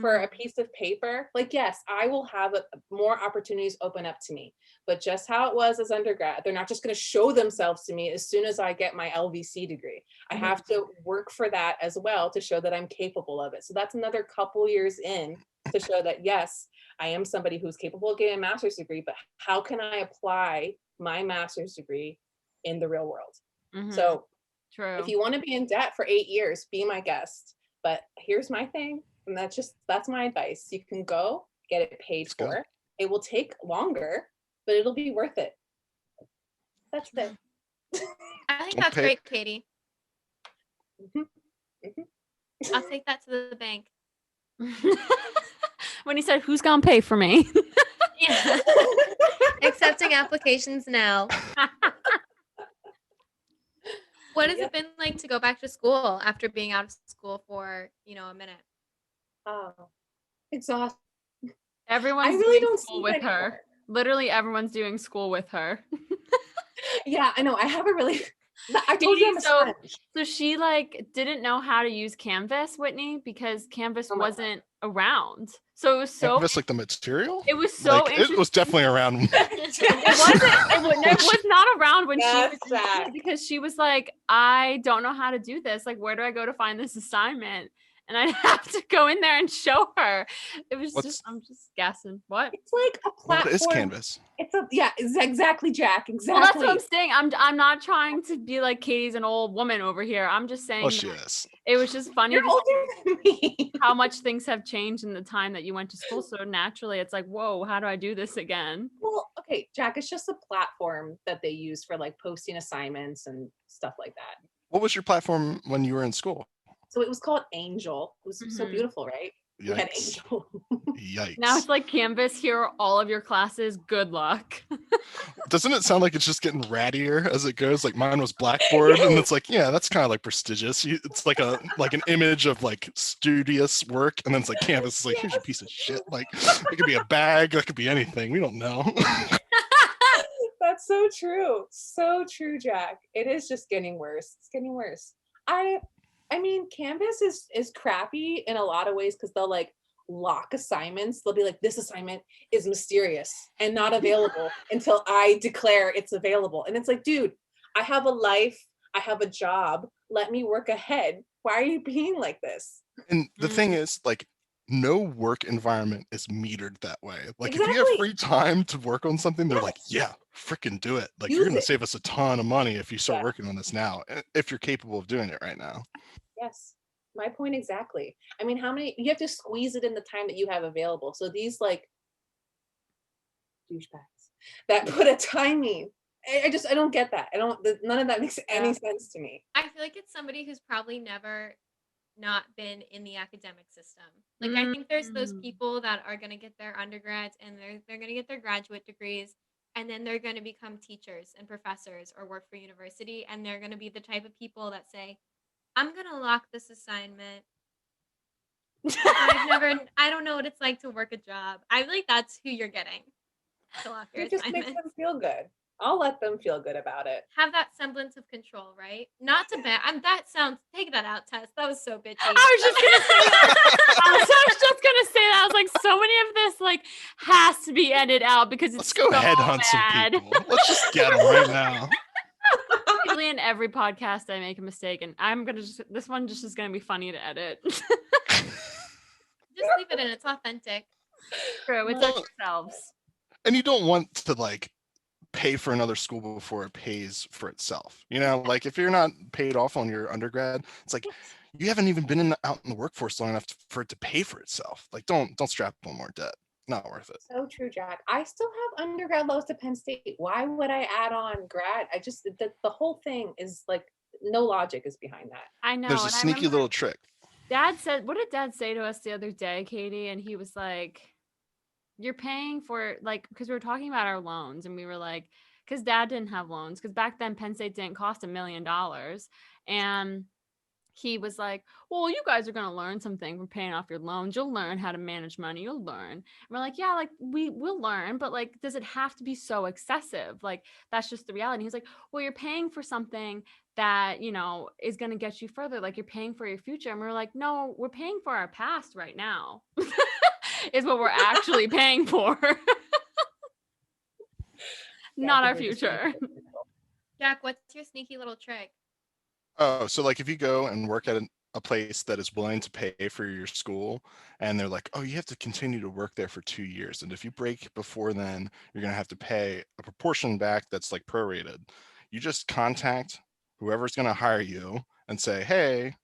for a piece of paper. Like, yes, I will have more opportunities open up to me. But just how it was as undergrad, they're not just going to show themselves to me as soon as I get my LVC degree. I have to work for that as well to show that I'm capable of it. So that's another couple years in to show that, yes, I am somebody who's capable of getting a master's degree, but how can I apply my master's degree in the real world? So true. If you want to be in debt for 8 years, be my guest. But here's my thing. And that's my advice. You can go get it paid for. It will take longer, but it'll be worth it. That's it. I think Don't that's pay- great, Katie. Mhm, mhm. I'll take that to the bank. When he said, "Who's gonna pay for me?" Yeah. Accepting applications now. What has Yep. it been like to go back to school after being out of school for, a minute? Oh, exhausting. Everyone's really doing don't school sleep with her. anymore. Literally, everyone's doing school with her. Yeah, I know. I have a really. I told you I'm a So- sponge. So she like didn't know how to use Canvas, Whitney, because Canvas Oh my God. wasn't around. So it was so Canvas, like the material? it was so Like, it interesting. was definitely around. It was not around when she Yes, was in school Jack. because she was like, I don't know how to do this. Like, where do I go to find this assignment? And I have to go in there and show her. It was What's- I'm just guessing. What? It's like a What platform. is Canvas? It's exactly, Jack. Exactly. Well, that's what I'm saying. I'm not trying to be like Katie's an old woman over here. I'm just saying Oh, she that is. it was just funny You're to older than me. how much things have changed in the time that you went to school. So naturally, it's like, whoa, how do I do this again? Well, okay, Jack, it's just a platform that they use for like posting assignments and stuff like that. What was your platform when you were in school? So it was called Angel. It was so Mhm. beautiful, right? We had Yikes. Angel. Yikes. Now it's like Canvas. Here are all of your classes. Good luck. Doesn't it sound like it's just getting rattier as it goes? Like mine was Blackboard, and it's like, yeah, that's kind of like prestigious. It's like an image of like studious work, and then it's like Canvas is like, here's your piece of shit. Like it could be a bag, that could be anything. We don't know. That's so true. So true, Jack. It is just getting worse. It's getting worse. I mean, Canvas is crappy in a lot of ways because they'll like lock assignments. They'll be like, this assignment is mysterious and not available until I declare it's available. And it's like, dude, I have a life, I have a job. Let me work ahead. Why are you being like this? And the thing is, like, no work environment is metered that way. Like, if you have Exactly. free time to work on something, they're like, yeah, freaking do it. Like, you're Use going to it. save us a ton of money if you start Yeah. working on this now, if you're capable of doing it right now. Yes. My point exactly. I mean, how many you have to squeeze it in the time that you have available. So these like douchebags that put a timing. I don't get that. None of that makes any sense to me. I feel like it's somebody who's probably never not been in the academic system. Like I think there's those Mm. people that are going to get their undergrads and they're going to get their graduate degrees and then they're going to become teachers and professors or work for university and they're going to be the type of people that say, "I'm going to lock this assignment. I don't know what it's like to work a job." I feel like that's who you're getting to lock your It just makes assignment. them feel good. I'll let them feel good about it. Have that semblance of control, right? Not to bet. Take that out, Tess. That was so bitchy. I was just gonna say that. I was just gonna say that. I was like, so many of this like has to be edited out because it's Let's go so headhunt some bad. people. Let's just get them right now. Usually in every podcast I make a mistake, and this one just is gonna be funny to edit. Just leave it in. It's authentic. True, it's Well, like yourselves. And you don't want to like pay for another school before it pays for itself. You know, like if you're not paid off on your undergrad, it's like you haven't even been out in the workforce long enough for it to pay for itself. Like don't strap on more debt. Not worth it. So true, Jack. I still have undergrad loans to Penn State. Why would I add on grad? The whole thing is like no logic is behind that. I know. There's a and I sneaky remember little trick. what did Dad say to us the other day, Katie? And he was like, you're paying for like, because we were talking about our loans and we were like, because Dad didn't have loans, because back then Penn State didn't cost $1 million. And he was like, well, you guys are going to learn something from paying off your loans. You'll learn how to manage money. You'll learn. And we're like, yeah, like will learn, but like, does it have to be so excessive? Like, that's just the reality. He's like, well, you're paying for something that, you know, is going to get you further. Like you're paying for your future. And we're like, no, we're paying for our past right now is what we're actually paying for. Not our future. Jack, what's your sneaky little trick? Oh, so like if you go and work at a place that is willing to pay for your school and they're like, oh, you have to continue to work there for 2 years. And if you break before then, you're going to have to pay a proportion back that's like prorated. You just contact whoever's going to hire you and say, hey,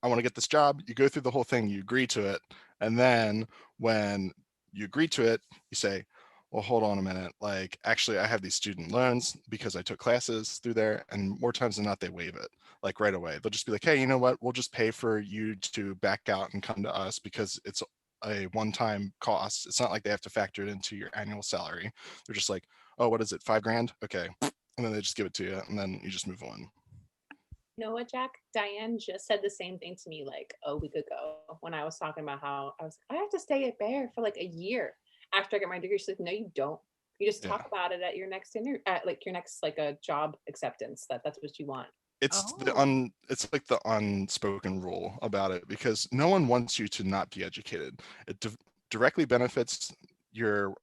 I want to get this job. You go through the whole thing, you agree to it. And then when you agree to it, you say, well, hold on a minute. Like, actually, I have these student loans because I took classes through there, and more times than not, they waive it like right away. They'll just be like, hey, you know what? We'll just pay for you to back out and come to us because it's a one-time cost. It's not like they have to factor it into your annual salary. They're just like, oh, what is it? $5,000? Okay. And then they just give it to you, and then you just move on. You know what, Jack? Diane just said the same thing to me like a week ago when I was talking about how I have to stay at Bayer for like a year after I get my degree. She's like, no, you don't. You just talk about it at your next at like your next like a job acceptance that's what you want. It's Oh. it's like the unspoken rule about it, because no one wants you to not be educated. It directly benefits your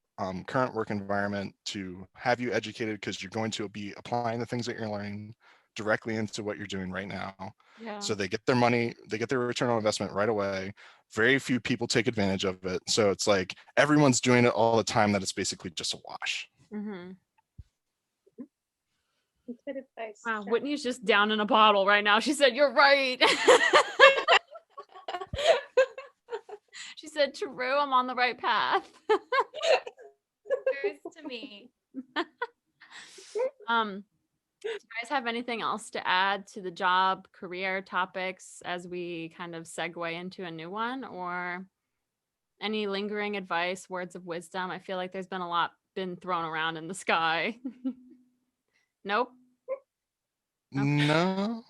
current work environment to have you educated, because you're going to be applying the things that you're learning directly into what you're doing right now. Yeah. So they get their money, they get their return on investment right away. Very few people take advantage of it. So it's like everyone's doing it all the time, that it's basically just a wash. Mm-hmm. Good advice. Wow, Jack. Whitney's just down in a bottle right now. She said, "You're right." She said, "True, I'm on the right path." Cheers to me. Do you guys have anything else to add to the job career topics as we kind of segue into a new one, or any lingering advice, words of wisdom? I feel like there's been a lot been thrown around in the sky. Nope. No,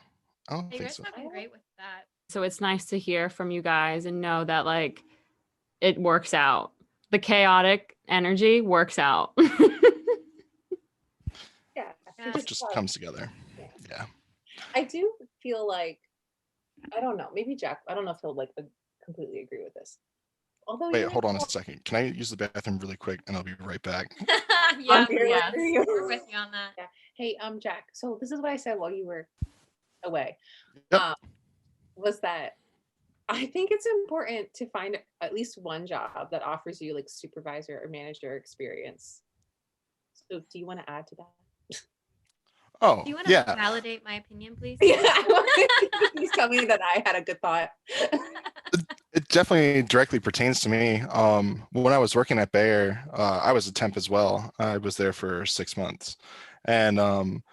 I don't Hey, you think guys so. fucking great with that. So it's nice to hear from you guys and know that like it works out. The chaotic energy works out. Yeah. Yeah. It just comes together. Yeah. I do feel like I don't know, maybe Jack, I don't know if he'll like completely agree with this. Although Wait, you're hold on a second. Can I use the bathroom really quick, and I'll be right back? Yeah, Yes. we're with you on that. Yeah. Hey, Jack. So this is what I said while you were away. Yep. Was that I think it's important to find at least one job that offers you like supervisor or manager experience. So do you want to add to that? Oh, Do you want to yeah. validate my opinion, please? Yeah, please tell me that I had a good thought. It definitely directly pertains to me. When I was working at Bayer, I was a temp as well. I was there for 6 months, and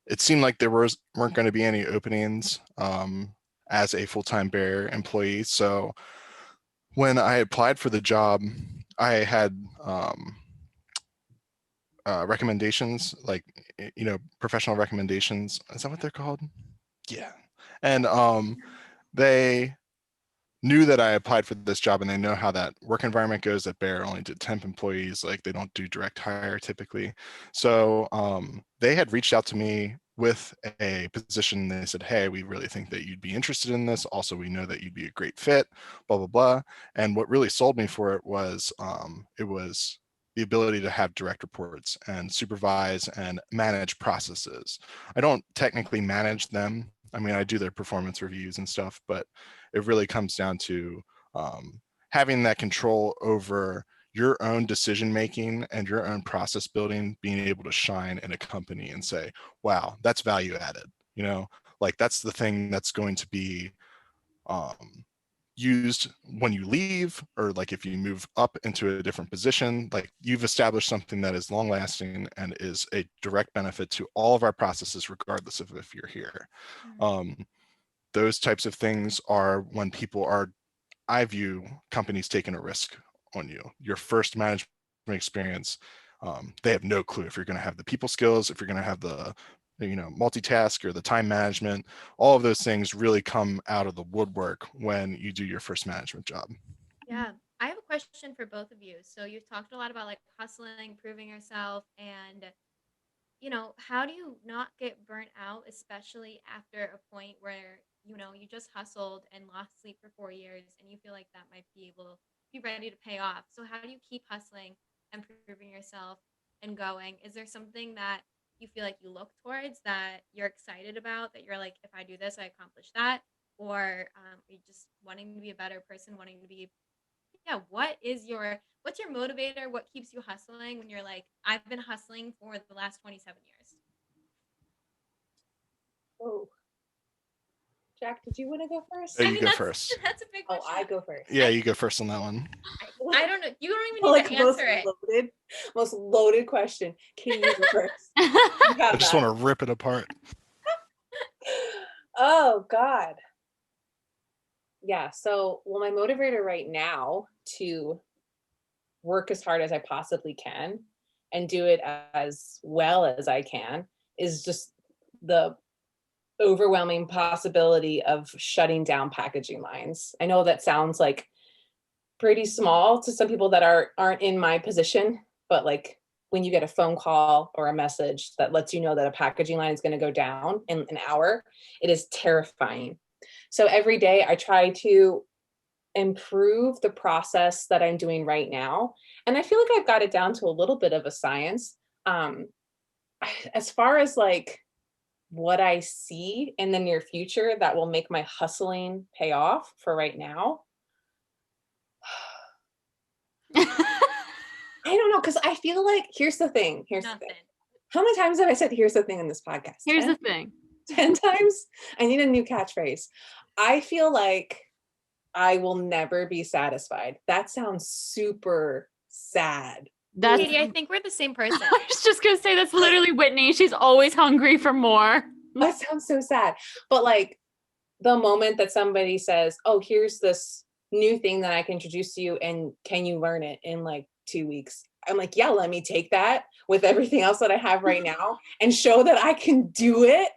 it seemed like weren't going to be any openings as a full-time Bayer employee. So when I applied for the job, I had recommendations, like professional recommendations. Is that what they're called? Yeah, and they knew that I applied for this job, and they know how that work environment goes at Bayer, only to temp employees. Like, they don't do direct hire typically. So they had reached out to me with a position. They said, hey, we really think that you'd be interested in this. Also, we know that you'd be a great fit, blah, blah, blah. And what really sold me for it was the ability to have direct reports and supervise and manage processes. I don't technically manage them. I mean, I do their performance reviews and stuff, but it really comes down to having that control over your own decision making and your own process building, being able to shine in a company and say, wow, that's value added. Like, that's the thing that's going to be used when you leave, or like if you move up into a different position. Like, you've established something that is long lasting and is a direct benefit to all of our processes, regardless of if you're here. Those types of things are when I view companies taking a risk on you. Your first management experience, they have no clue if you're going to have the people skills, if you're going to have the multitask or the time management. All of those things really come out of the woodwork when you do your first management job. Yeah. I have a question for both of you. So you've talked a lot about like hustling, proving yourself, and how do you not get burnt out, especially after a point where, you just hustled and lost sleep for 4 years and you feel like that might be able to be ready to pay off. So how do you keep hustling and proving yourself and going? Is there something that you feel like you look towards that you're excited about, that you're like, if I do this, I accomplish that? Or are you just wanting to be a better person, wanting to be, yeah, what's your motivator? What keeps you hustling when you're like, I've been hustling for the last 27 years? Oh, Jack, did you want to go first? You go first. That's a big Oh, question. I go first. Yeah, you go first on that one. I don't know. You don't even need to answer it. Most loaded question. Katie, you go first. I just want to rip it apart. Oh God. Yeah. So, well, my motivator right now to work as hard as I possibly can and do it as well as I can is just the overwhelming possibility of shutting down packaging lines. I know that sounds like pretty small to some people that aren't in my position, but like when you get a phone call or a message that lets you know that a packaging line is going to go down in an hour, it is terrifying. So every day I try to improve the process that I'm doing right now. And I feel like I've got it down to a little bit of a science. As far as like what I see in the near future that will make my hustling pay off for right now, I don't know, because I feel like here's the thing. How many times have I said here's the thing in this podcast? Here's the thing. 10 times? I need a new catchphrase. I feel like I will never be satisfied. That sounds super sad. Katie, I think we're the same person. I was just gonna say that's literally Whitney. She's always hungry for more. That sounds so sad. But like the moment that somebody says, oh, here's this new thing that I can introduce to you and can you learn it in like 2 weeks? I'm like, yeah, let me take that with everything else that I have right now and show that I can do it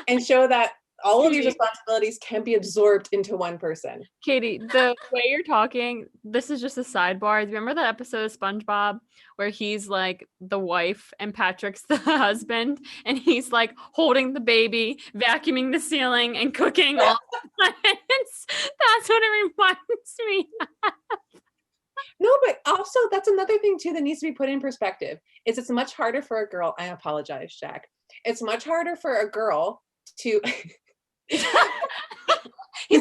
and show that all of these responsibilities can be absorbed into one person. Katie, the way you're talking, this is just a sidebar. Remember that episode of SpongeBob where he's like the wife and Patrick's the husband and he's like holding the baby, vacuuming the ceiling and cooking all the time. That's what it reminds me of. No, but also that's another thing too that needs to be put in perspective. Is it's much harder for a girl. I apologize, Jack. It's much harder for a girl to He's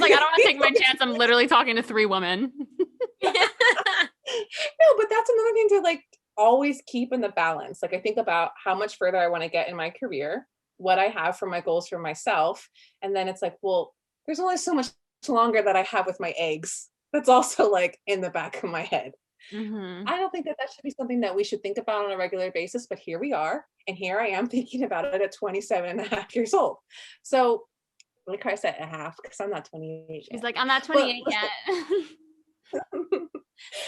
like, I don't want to take my chance. I'm literally talking to 3 women. No, but that's another thing to like always keep in the balance. Like I think about how much further I want to get in my career, what I have for my goals for myself. And then it's like, well, there's only so much longer that I have with my eggs. That's also like in the back of my head. Mm-hmm. I don't think that should be something that we should think about on a regular basis, but here we are. And here I am thinking about it at 27 and a half years old. So like I said, a half, because I'm not 28 She's like, I'm not 28 yet.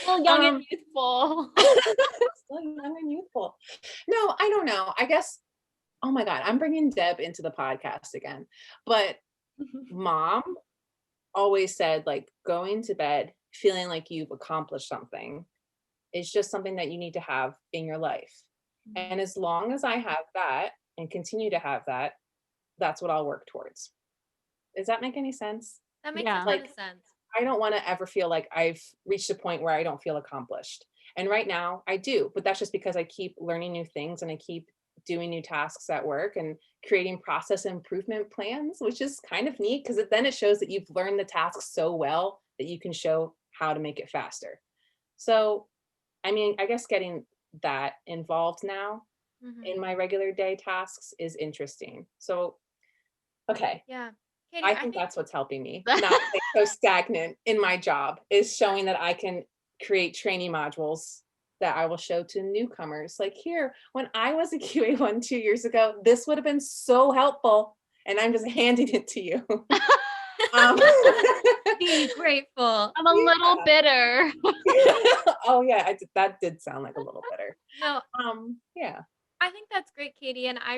Still young and youthful. Still young and youthful. No, I don't know. I guess, oh my God, I'm bringing Deb into the podcast again. But Mom always said, like, going to bed feeling like you've accomplished something is just something that you need to have in your life. And as long as I have that and continue to have that, that's what I'll work towards. Does that make any sense? That makes a ton of sense. I don't want to ever feel like I've reached a point where I don't feel accomplished. And right now I do, but that's just because I keep learning new things and I keep doing new tasks at work and creating process improvement plans, which is kind of neat because then it shows that you've learned the task so well that you can show how to make it faster. So, I mean, I guess getting that involved now in my regular day tasks is interesting. So, okay. Yeah. Katie, I think that's what's helping me not stay so stagnant in my job is showing that I can create training modules that I will show to newcomers. Like here, when I was a QA1 2 years ago, this would have been so helpful. And I'm just handing it to you. Be grateful. I'm a little bitter. Oh yeah, that did sound like a little bitter. No. Yeah. I think that's great, Katie. And I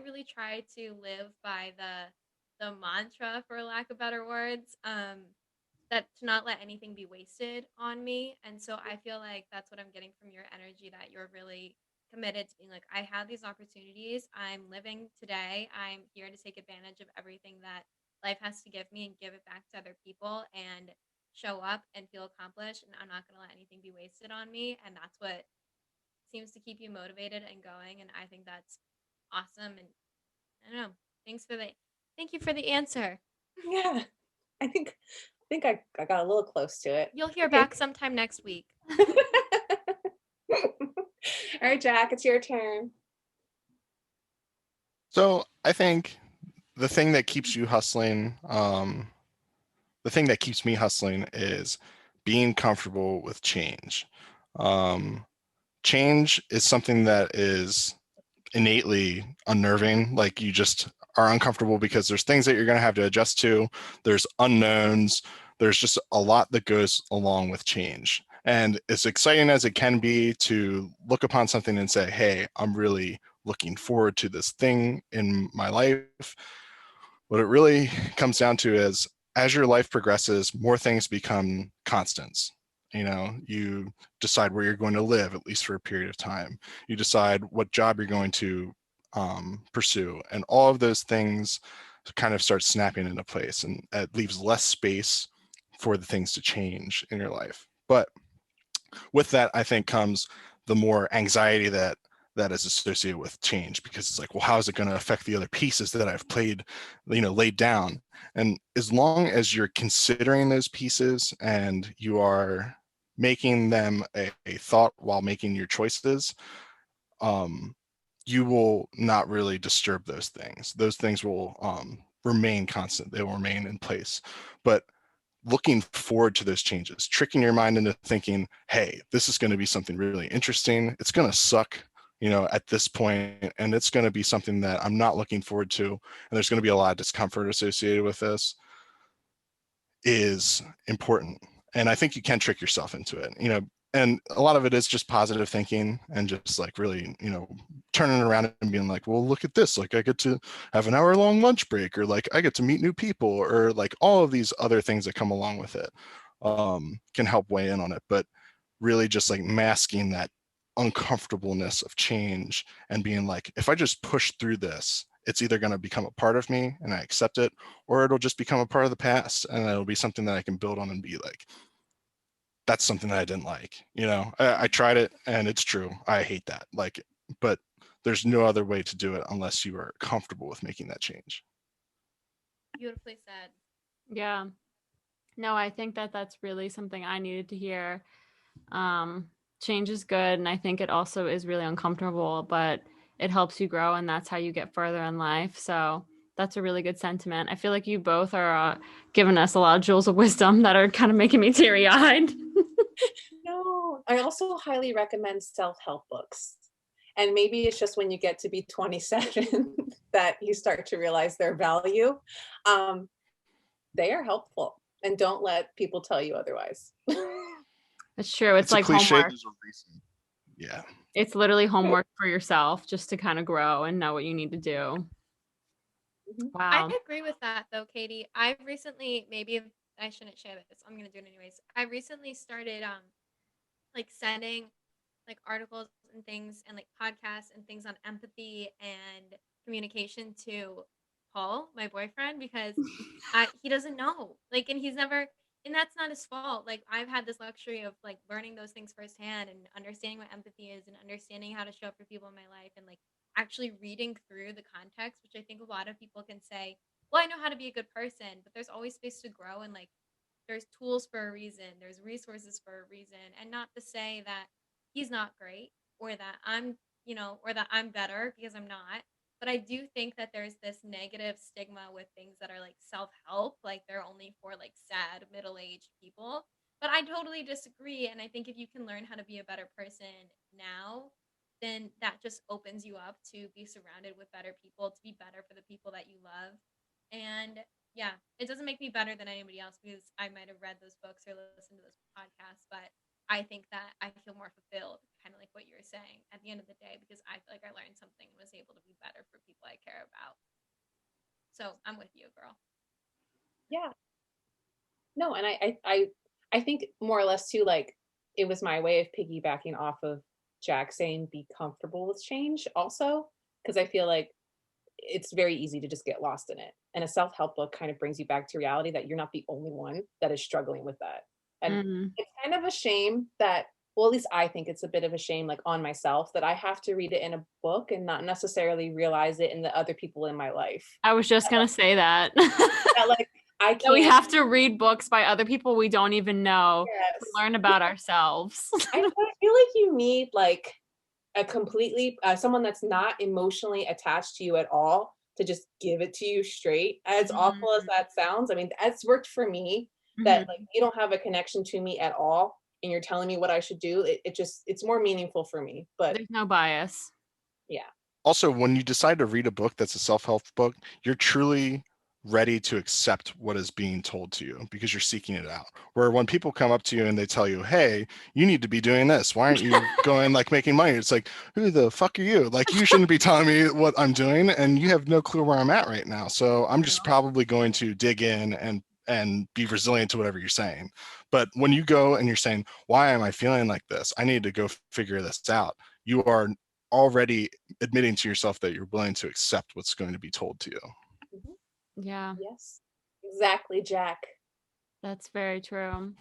really try to live by the mantra, for lack of better words, that to not let anything be wasted on me. And so I feel like that's what I'm getting from your energy, that you're really committed to being like, I have these opportunities. I'm living today. I'm here to take advantage of everything that life has to give me and give it back to other people and show up and feel accomplished. And I'm not going to let anything be wasted on me. And that's what seems to keep you motivated and going. And I think that's awesome. And I don't know. Thank you for the answer. Yeah. I think I got a little close to it. You'll hear back sometime next week. All right, Jack, it's your turn. So I think the thing that keeps you hustling, the thing that keeps me hustling is being comfortable with change. Change is something that is innately unnerving. Like you just are uncomfortable because there's things that you're going to have to adjust to. There's unknowns. There's just a lot that goes along with change. And as exciting as it can be to look upon something and say, hey, I'm really looking forward to this thing in my life, what it really comes down to is as your life progresses, more things become constants. You know, you decide where you're going to live, at least for a period of time. You decide what job you're going to pursue. And all of those things kind of start snapping into place, and it leaves less space for the things to change in your life. But with that, I think comes the more anxiety that is associated with change, because it's like, well, how is it going to affect the other pieces that I've laid down? And as long as you're considering those pieces and you are making them a thought while making your choices, you will not really disturb those things. Those things will remain constant. They will remain in place. But looking forward to those changes, tricking your mind into thinking, hey, this is going to be something really interesting. It's going to suck, at this point, and it's going to be something that I'm not looking forward to. And there's going to be a lot of discomfort associated with this, is important. And I think you can trick yourself into it, and a lot of it is just positive thinking and just like really, turning around and being like, well, look at this. Like I get to have an hour-long lunch break, or like I get to meet new people, or like all of these other things that come along with it can help weigh in on it. But really just like masking that uncomfortableness of change and being like, if I just push through this, it's either going to become a part of me and I accept it, or it'll just become a part of the past and it'll be something that I can build on and be like, that's something that I didn't like. I tried it and it's true. I hate that. Like, but there's no other way to do it unless you are comfortable with making that change. Beautifully said. Yeah. No, I think that that's really something I needed to hear. Change is good. And I think it also is really uncomfortable, but it helps you grow, and that's how you get further in life. So that's a really good sentiment. I feel like you both are giving us a lot of jewels of wisdom that are kind of making me teary-eyed. No, I also highly recommend self-help books. And maybe it's just when you get to be 27 that you start to realize their value. They are helpful, and don't let people tell you otherwise. It's true. It's like cliche, homework. there's a reason. Yeah. It's literally homework for yourself, just to kind of grow and know what you need to do. Wow. I agree with that though, Katie. I've recently, maybe I shouldn't share this. I'm gonna do it anyways. I recently started like sending like articles and things and like podcasts and things on empathy and communication to Paul, my boyfriend, because he doesn't know. Like, and he's never, and that's not his fault. Like, I've had this luxury of like learning those things firsthand and understanding what empathy is and understanding how to show up for people in my life and like actually reading through the context, which I think a lot of people can say, well, I know how to be a good person, but there's always space to grow, and like there's tools for a reason, there's resources for a reason, and not to say that he's not great or that or that I'm better, because I'm not. But I do think that there's this negative stigma with things that are like self-help, like they're only for like sad middle-aged people. But I totally disagree, and I think if you can learn how to be a better person now, then that just opens you up to be surrounded with better people, to be better for the people that you love. And yeah, it doesn't make me better than anybody else because I might have read those books or listened to those podcasts, but I think that I feel more fulfilled, kind of like what you were saying at the end of the day, because I feel like I learned something and was able to be better for people I care about. So I'm with you, girl. Yeah. No, and I think more or less too, like it was my way of piggybacking off of Jack saying be comfortable with change also, because I feel like it's very easy to just get lost in it. And a self-help book kind of brings you back to reality that you're not the only one that is struggling with that. And it's kind of a shame that, well, at least I think it's a bit of a shame, like on myself, that I have to read it in a book and not necessarily realize it in the other people in my life. I was just going to say that. That like I can't. That we have to read books by other people we don't even know Yes. to learn about ourselves. I feel like you need like a completely someone that's not emotionally attached to you at all to just give it to you straight. As awful as that sounds, I mean, that's worked for me. That like you don't have a connection to me at all, and you're telling me what I should do. It's more meaningful for me. But There's no bias. yeah. Also, when you decide to read a book that's a self-help book, you're truly ready to accept what is being told to you because you're seeking it out. Where when people come up to you and they tell you, hey, you need to be doing this, why aren't you going like making money? It's like, who the fuck are you? Like, you shouldn't be telling me what I'm doing, and you have no clue where I'm at right now. So I'm just probably going to dig in and be resilient to whatever you're saying. But when you go and you're saying, why am I feeling like this? I need to go figure this out. You are already admitting to yourself that you're willing to accept what's going to be told to you. Yeah. Yes. Exactly, Jack. That's very true.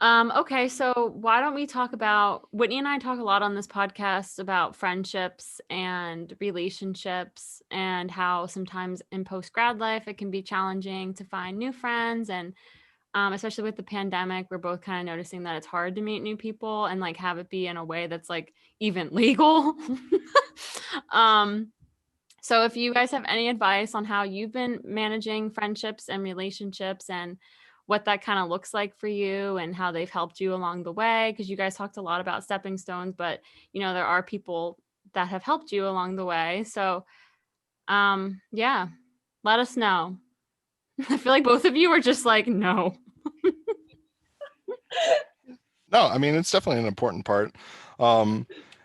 Okay, so why don't we talk about, Whitney and I talk a lot on this podcast about friendships and relationships and how sometimes in post-grad life it can be challenging to find new friends, and especially with the pandemic, we're both kind of noticing that it's hard to meet new people and like have it be in a way that's like even legal. So if you guys have any advice on how you've been managing friendships and relationships and what that kind of looks like for you and how they've helped you along the way, because you guys talked a lot about stepping stones, but you know, there are people that have helped you along the way. So yeah, let us know. I feel like both of you are just like, no. No, I mean, it's definitely an important part.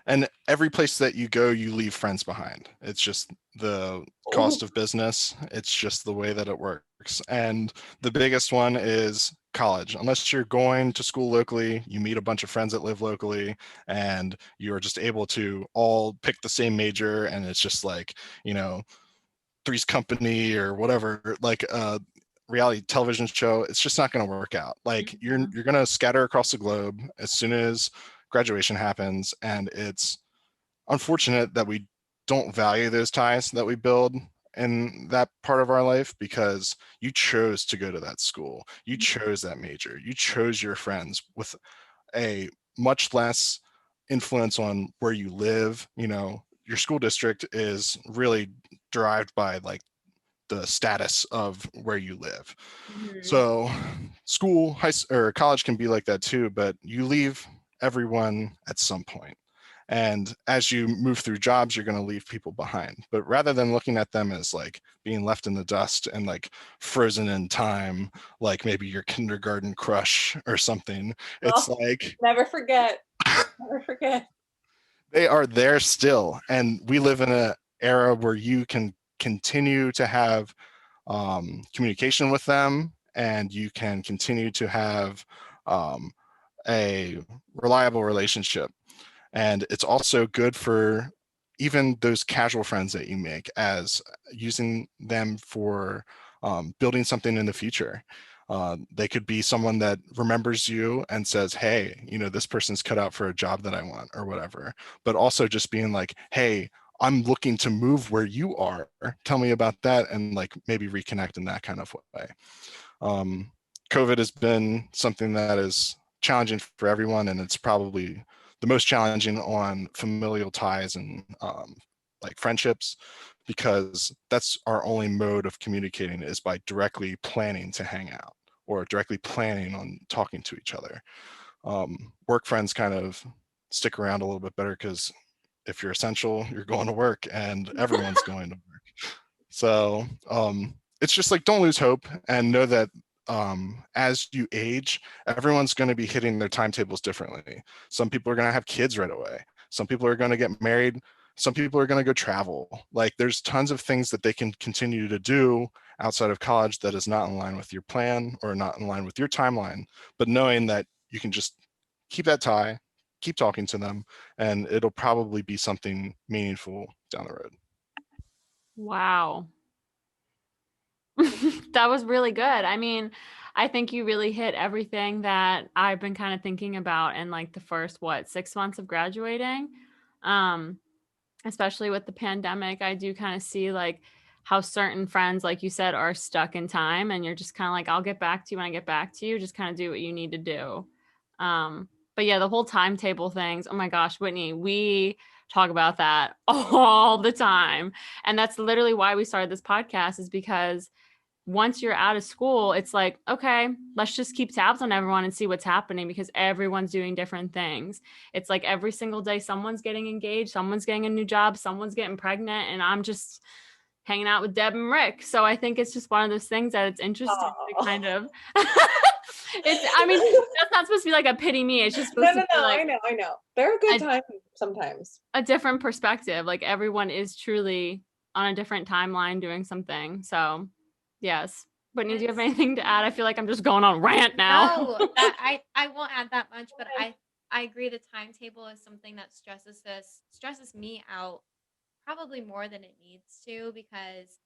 And every place that you go, you leave friends behind. It's just the cost of business. It's just the way that it works. And the biggest one is college. Unless you're going to school locally, you meet a bunch of friends that live locally, and you're just able to all pick the same major. And it's just like, you know, Three's Company or whatever, like reality television show. It's just not going to work out. Like you're going to scatter across the globe as soon as graduation happens, and it's unfortunate that we don't value those ties that we build in that part of our life, because you chose to go to that school, you chose that major, you chose your friends with a much less influence on where you live. You know, your school district is really derived by like the status of where you live. So school, or college can be like that too, but you leave everyone at some point. And as you move through jobs, you're going to leave people behind. But rather than looking at them as like being left in the dust and like frozen in time, like maybe your kindergarten crush or something, it's like, never forget. Never forget. They are there still. And we live in an era where you can continue to have communication with them, and you can continue to have a reliable relationship. And it's also good for even those casual friends that you make, as using them for building something in the future. They could be someone that remembers you and says, hey, you know, this person's cut out for a job that I want or whatever. But also just being like, hey, I'm looking to move where you are. Tell me about that, and like maybe reconnect in that kind of way. COVID has been something that is challenging for everyone, and it's probably the most challenging on familial ties and like friendships, because that's our only mode of communicating, is by directly planning to hang out or directly planning on talking to each other. Work friends kind of stick around a little bit better, because if you're essential, you're going to work, and everyone's going to work. So it's just like, don't lose hope, and know that as you age, everyone's going to be hitting their timetables differently. Some people are going to have kids right away. Some people are going to get married. Some people are going to go travel. Like, there's tons of things that they can continue to do outside of college that is not in line with your plan or not in line with your timeline. But knowing that you can just keep that tie, keep talking to them, and it'll probably be something meaningful down the road. Wow. That was really good. I mean, I think you really hit everything that I've been kind of thinking about in like the first, 6 months of graduating. Especially with the pandemic, I do kind of see like how certain friends, like you said, are stuck in time, and you're just kind of like, I'll get back to you when I get back to you. Just kind of do what you need to do. But yeah, the whole timetable things. Oh my gosh, Whitney, we talk about that all the time. And that's literally why we started this podcast, is because once you're out of school, it's like, okay, let's just keep tabs on everyone and see what's happening, because everyone's doing different things. It's like every single day, someone's getting engaged, someone's getting a new job, someone's getting pregnant, and I'm just hanging out with Deb and Rick. So I think it's just one of those things that it's interesting to kind of, I mean, that's not supposed to be like a pity me. It's just supposed to be like, I know. They're a good time sometimes. a different perspective. Like everyone is truly on a different timeline doing something. So yes. Whitney, do you have anything to add? I feel like I'm just going on rant now. No, that I won't add that much, but I agree the timetable is something that stresses me out probably more than it needs to, because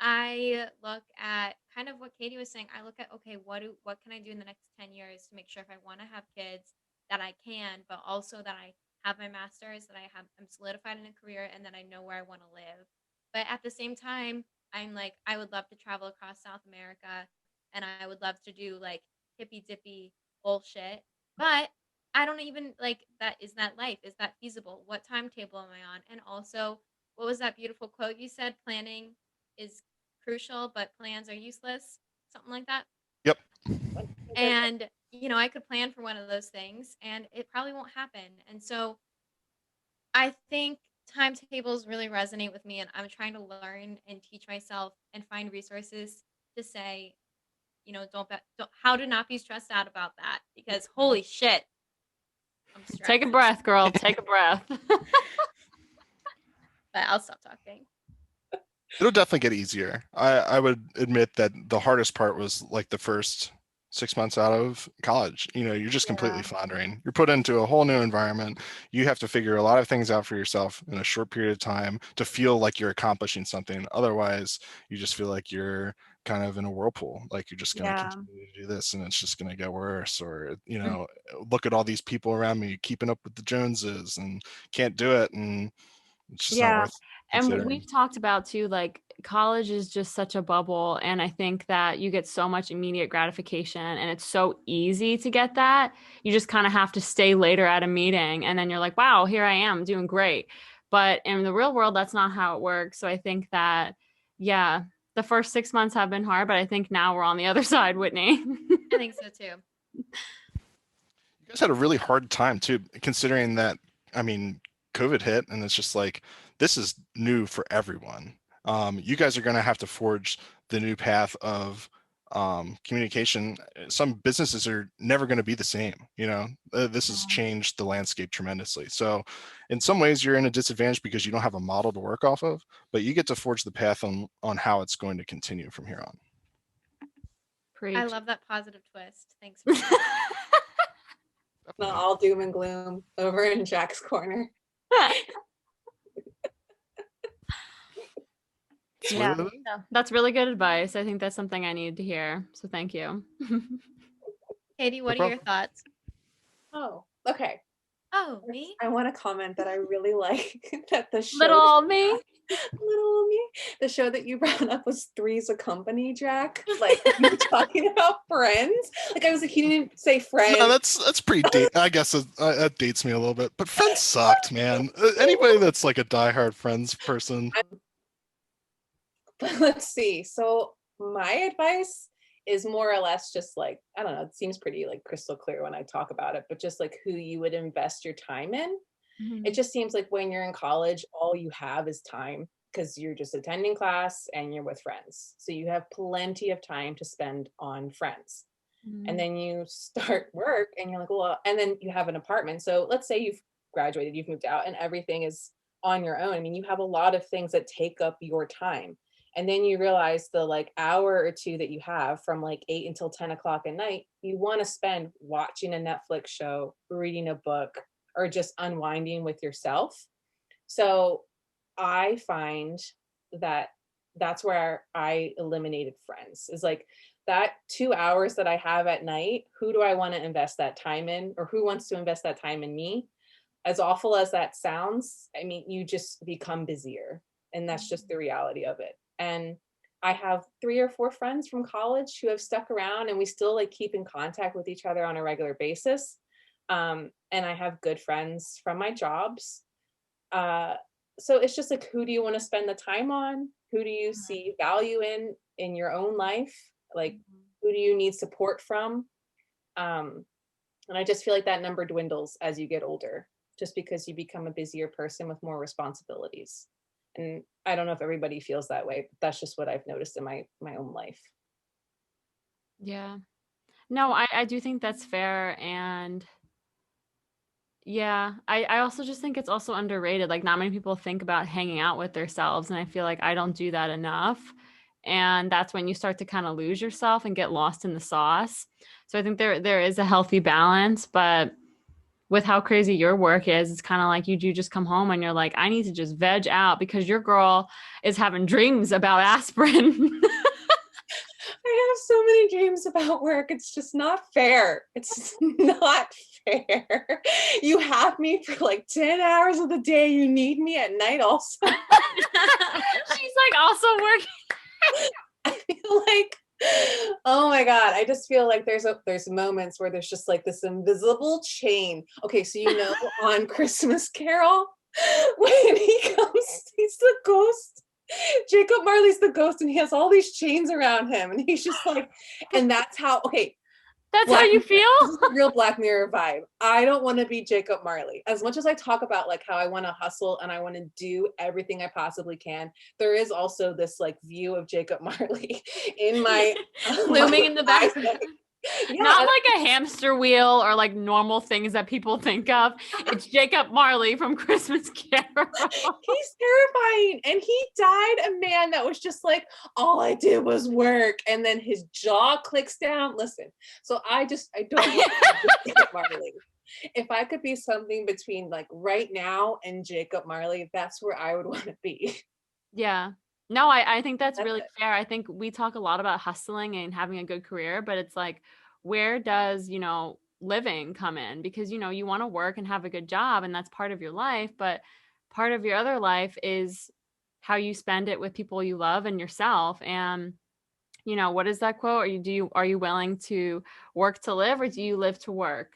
I look at kind of what Katie was saying. I look at, okay, what can I do in the next 10 years to make sure if I want to have kids that I can, but also that I have my master's, that I'm solidified in a career, and that I know where I want to live. But at the same time, I'm like, I would love to travel across South America, and I would love to do like hippy dippy bullshit. But I don't even like that. Is that life? Is that feasible? What timetable am I on? And also, what was that beautiful quote you said? Planning is crucial, but plans are useless. Something like that. Yep. And, I could plan for one of those things and it probably won't happen. And so I think timetables really resonate with me, and I'm trying to learn and teach myself and find resources to say, don't how to not be stressed out about that, because holy shit, I'm stressed. Take a breath, girl. Take a breath. But I'll stop talking. It'll definitely get easier. I would admit that the hardest part was like the first 6 months out of college. You're just completely floundering. You're put into a whole new environment. You have to figure a lot of things out for yourself in a short period of time to feel like you're accomplishing something. Otherwise, you just feel like you're kind of in a whirlpool, like you're just going to continue to do this and it's just going to get worse. Or, look at all these people around me keeping up with the Joneses and can't do it. And it's just not worth considering. And we've talked about too, like college is just such a bubble. And I think that you get so much immediate gratification and it's so easy to get that. You just kind of have to stay later at a meeting and then you're like, wow, here I am doing great. But in the real world, that's not how it works. So I think that, the first 6 months have been hard, but I think now we're on the other side, Whitney. I think so too. You guys had a really hard time too, considering that, COVID hit and it's just like, this is new for everyone. You guys are going to have to forge the new path of communication. Some businesses are never going to be the same. This has changed the landscape tremendously. So in some ways you're in a disadvantage because you don't have a model to work off of, but you get to forge the path on how it's going to continue from here on. Preach. I love that positive twist. Thanks. Not all doom and gloom over in Jack's corner. That's really good advice. I think that's something I needed to hear. So thank you. Katie, what are your thoughts? Oh, okay. Oh, me? I want to comment that I really like that the show. Little old me. The show that you brought up was Three's a Company, Jack. Like you were talking about Friends. Like I was like, he didn't say Friends. No, that's pretty I guess that dates me a little bit. But Friends sucked, man. Anybody that's like a diehard Friends person. But let's see. So my advice is more or less just like, I don't know, it seems pretty like crystal clear when I talk about it, but just like who you would invest your time in. Mm-hmm. It just seems like when you're in college, all you have is time because you're just attending class and you're with friends. So you have plenty of time to spend on friends. Mm-hmm. And then you start work and you're like, well, and then you have an apartment. So let's say you've graduated, you've moved out and everything is on your own. I mean, you have a lot of things that take up your time. And then you realize the like hour or two that you have from like 8 until 10 o'clock at night, you want to spend watching a Netflix show, reading a book, or just unwinding with yourself. So I find that that's where I eliminated Friends, is like that 2 hours that I have at night, who do I want to invest that time in, or who wants to invest that time in me? As awful as that sounds, I mean, you just become busier, and that's just the reality of it. And I have 3 or 4 friends from college who have stuck around and we still like keep in contact with each other on a regular basis. And I have good friends from my jobs. So it's just like, who do you want to spend the time on? Who do you see value in your own life? Like, who do you need support from? And I just feel like that number dwindles as you get older, just because you become a busier person with more responsibilities. And I don't know if everybody feels that way, but that's just what I've noticed in my own life. Yeah. No, I do think that's fair. And yeah, I also just think it's also underrated. Like, not many people think about hanging out with themselves. And I feel like I don't do that enough. And that's when you start to kind of lose yourself and get lost in the sauce. So I think there is a healthy balance, but with how crazy your work is, it's kind of like you do just come home and you're like, I need to just veg out because your girl is having dreams about aspirin. I have so many dreams about work. It's just not fair. It's not fair. You have me for like 10 hours of the day. You need me at night also. She's like also working. I feel like, oh my God, I just feel like there's moments where there's just like this invisible chain. Okay, so on Christmas Carol, when he comes, he's the ghost. Jacob Marley's the ghost, and he has all these chains around him, and he's just like, and that's how, okay. That's how you feel? This is a real Black Mirror vibe. I don't want to be Jacob Marley. As much as I talk about like how I want to hustle and I want to do everything I possibly can, there is also this like view of Jacob Marley in my looming in the background. Yeah. Not like a hamster wheel or like normal things that people think of. It's Jacob Marley from Christmas Carol. He's terrifying. And he died a man that was just like, all I did was work. And then his jaw clicks down. Listen, so I don't want to be Jacob Marley. If I could be something between like right now and Jacob Marley, that's where I would want to be. Yeah. No, I think that's really fair. I think we talk a lot about hustling and having a good career, but it's like, where does, living come in? Because, you want to work and have a good job and that's part of your life, but part of your other life is how you spend it with people you love and yourself. And, what is that quote? Are you willing to work to live or do you live to work?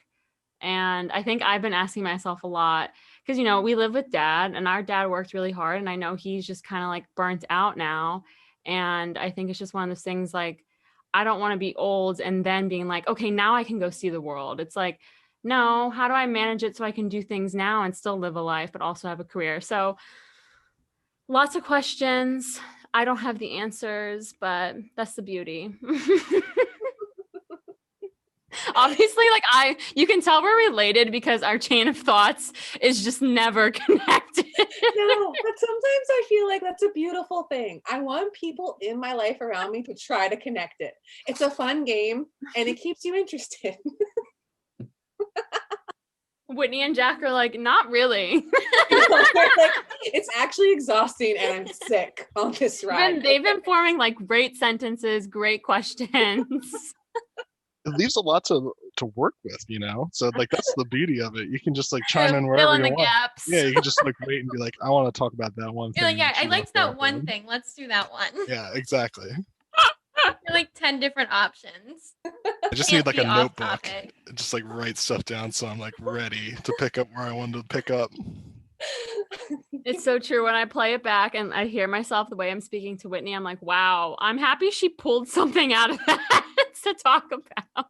And I think I've been asking myself a lot because, we live with dad and our dad worked really hard. And I know he's just kind of like burnt out now. And I think it's just one of those things like, I don't want to be old and then being like, okay, now I can go see the world. It's like, no, how do I manage it so I can do things now and still live a life, but also have a career? So lots of questions. I don't have the answers, but that's the beauty. Obviously, like you can tell we're related because our chain of thoughts is just never connected. No, but sometimes I feel like that's a beautiful thing. I want people in my life around me to try to connect it. It's a fun game and it keeps you interested. Whitney and Jack are like, not really. Like, it's actually exhausting and I'm sick on this ride. They've been forming like great sentences, great questions. It leaves a lot to work with, so like that's the beauty of it. You can just like chime in wherever you want. Gaps. Yeah, you can just like wait and be like, I want to talk about that one thing. You're like, yeah, I liked that one thing. Let's do that one. Yeah, exactly. You're like 10 different options. I just need like a notebook. Just like write stuff down so I'm like ready to pick up where I wanted to pick up. It's so true. When I play it back and I hear myself the way I'm speaking to Whitney, I'm like, wow, I'm happy she pulled something out of that to talk about.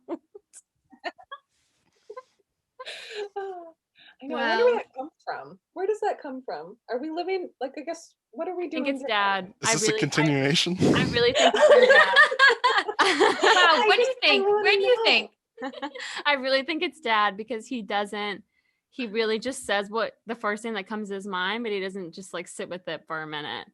I know. I wonder where that comes from. Where does that come from? Are we living like, I guess, what are we doing? I think it's dad. Is this a continuation? I really think it's dad. Wow, what do you think? Where do you think? I really think it's dad because he really just says what the first thing that comes to his mind, but he doesn't just like sit with it for a minute.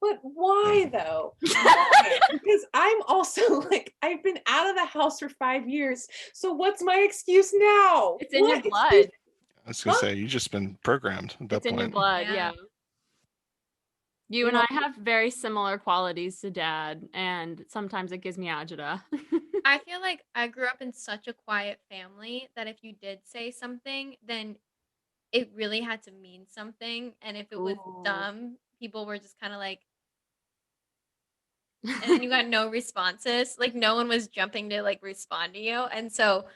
But why though? Why? Because I'm also like, I've been out of the house for 5 years. So what's my excuse now? It's in your blood. I was going to say, you've just been programmed at that point. It's in your blood, yeah. You and I have very similar qualities to dad, and sometimes it gives me agita. I feel like I grew up in such a quiet family that if you did say something, then it really had to mean something. And if it was dumb, people were just kind of like, and then you got no responses. Like no one was jumping to like respond to you. And so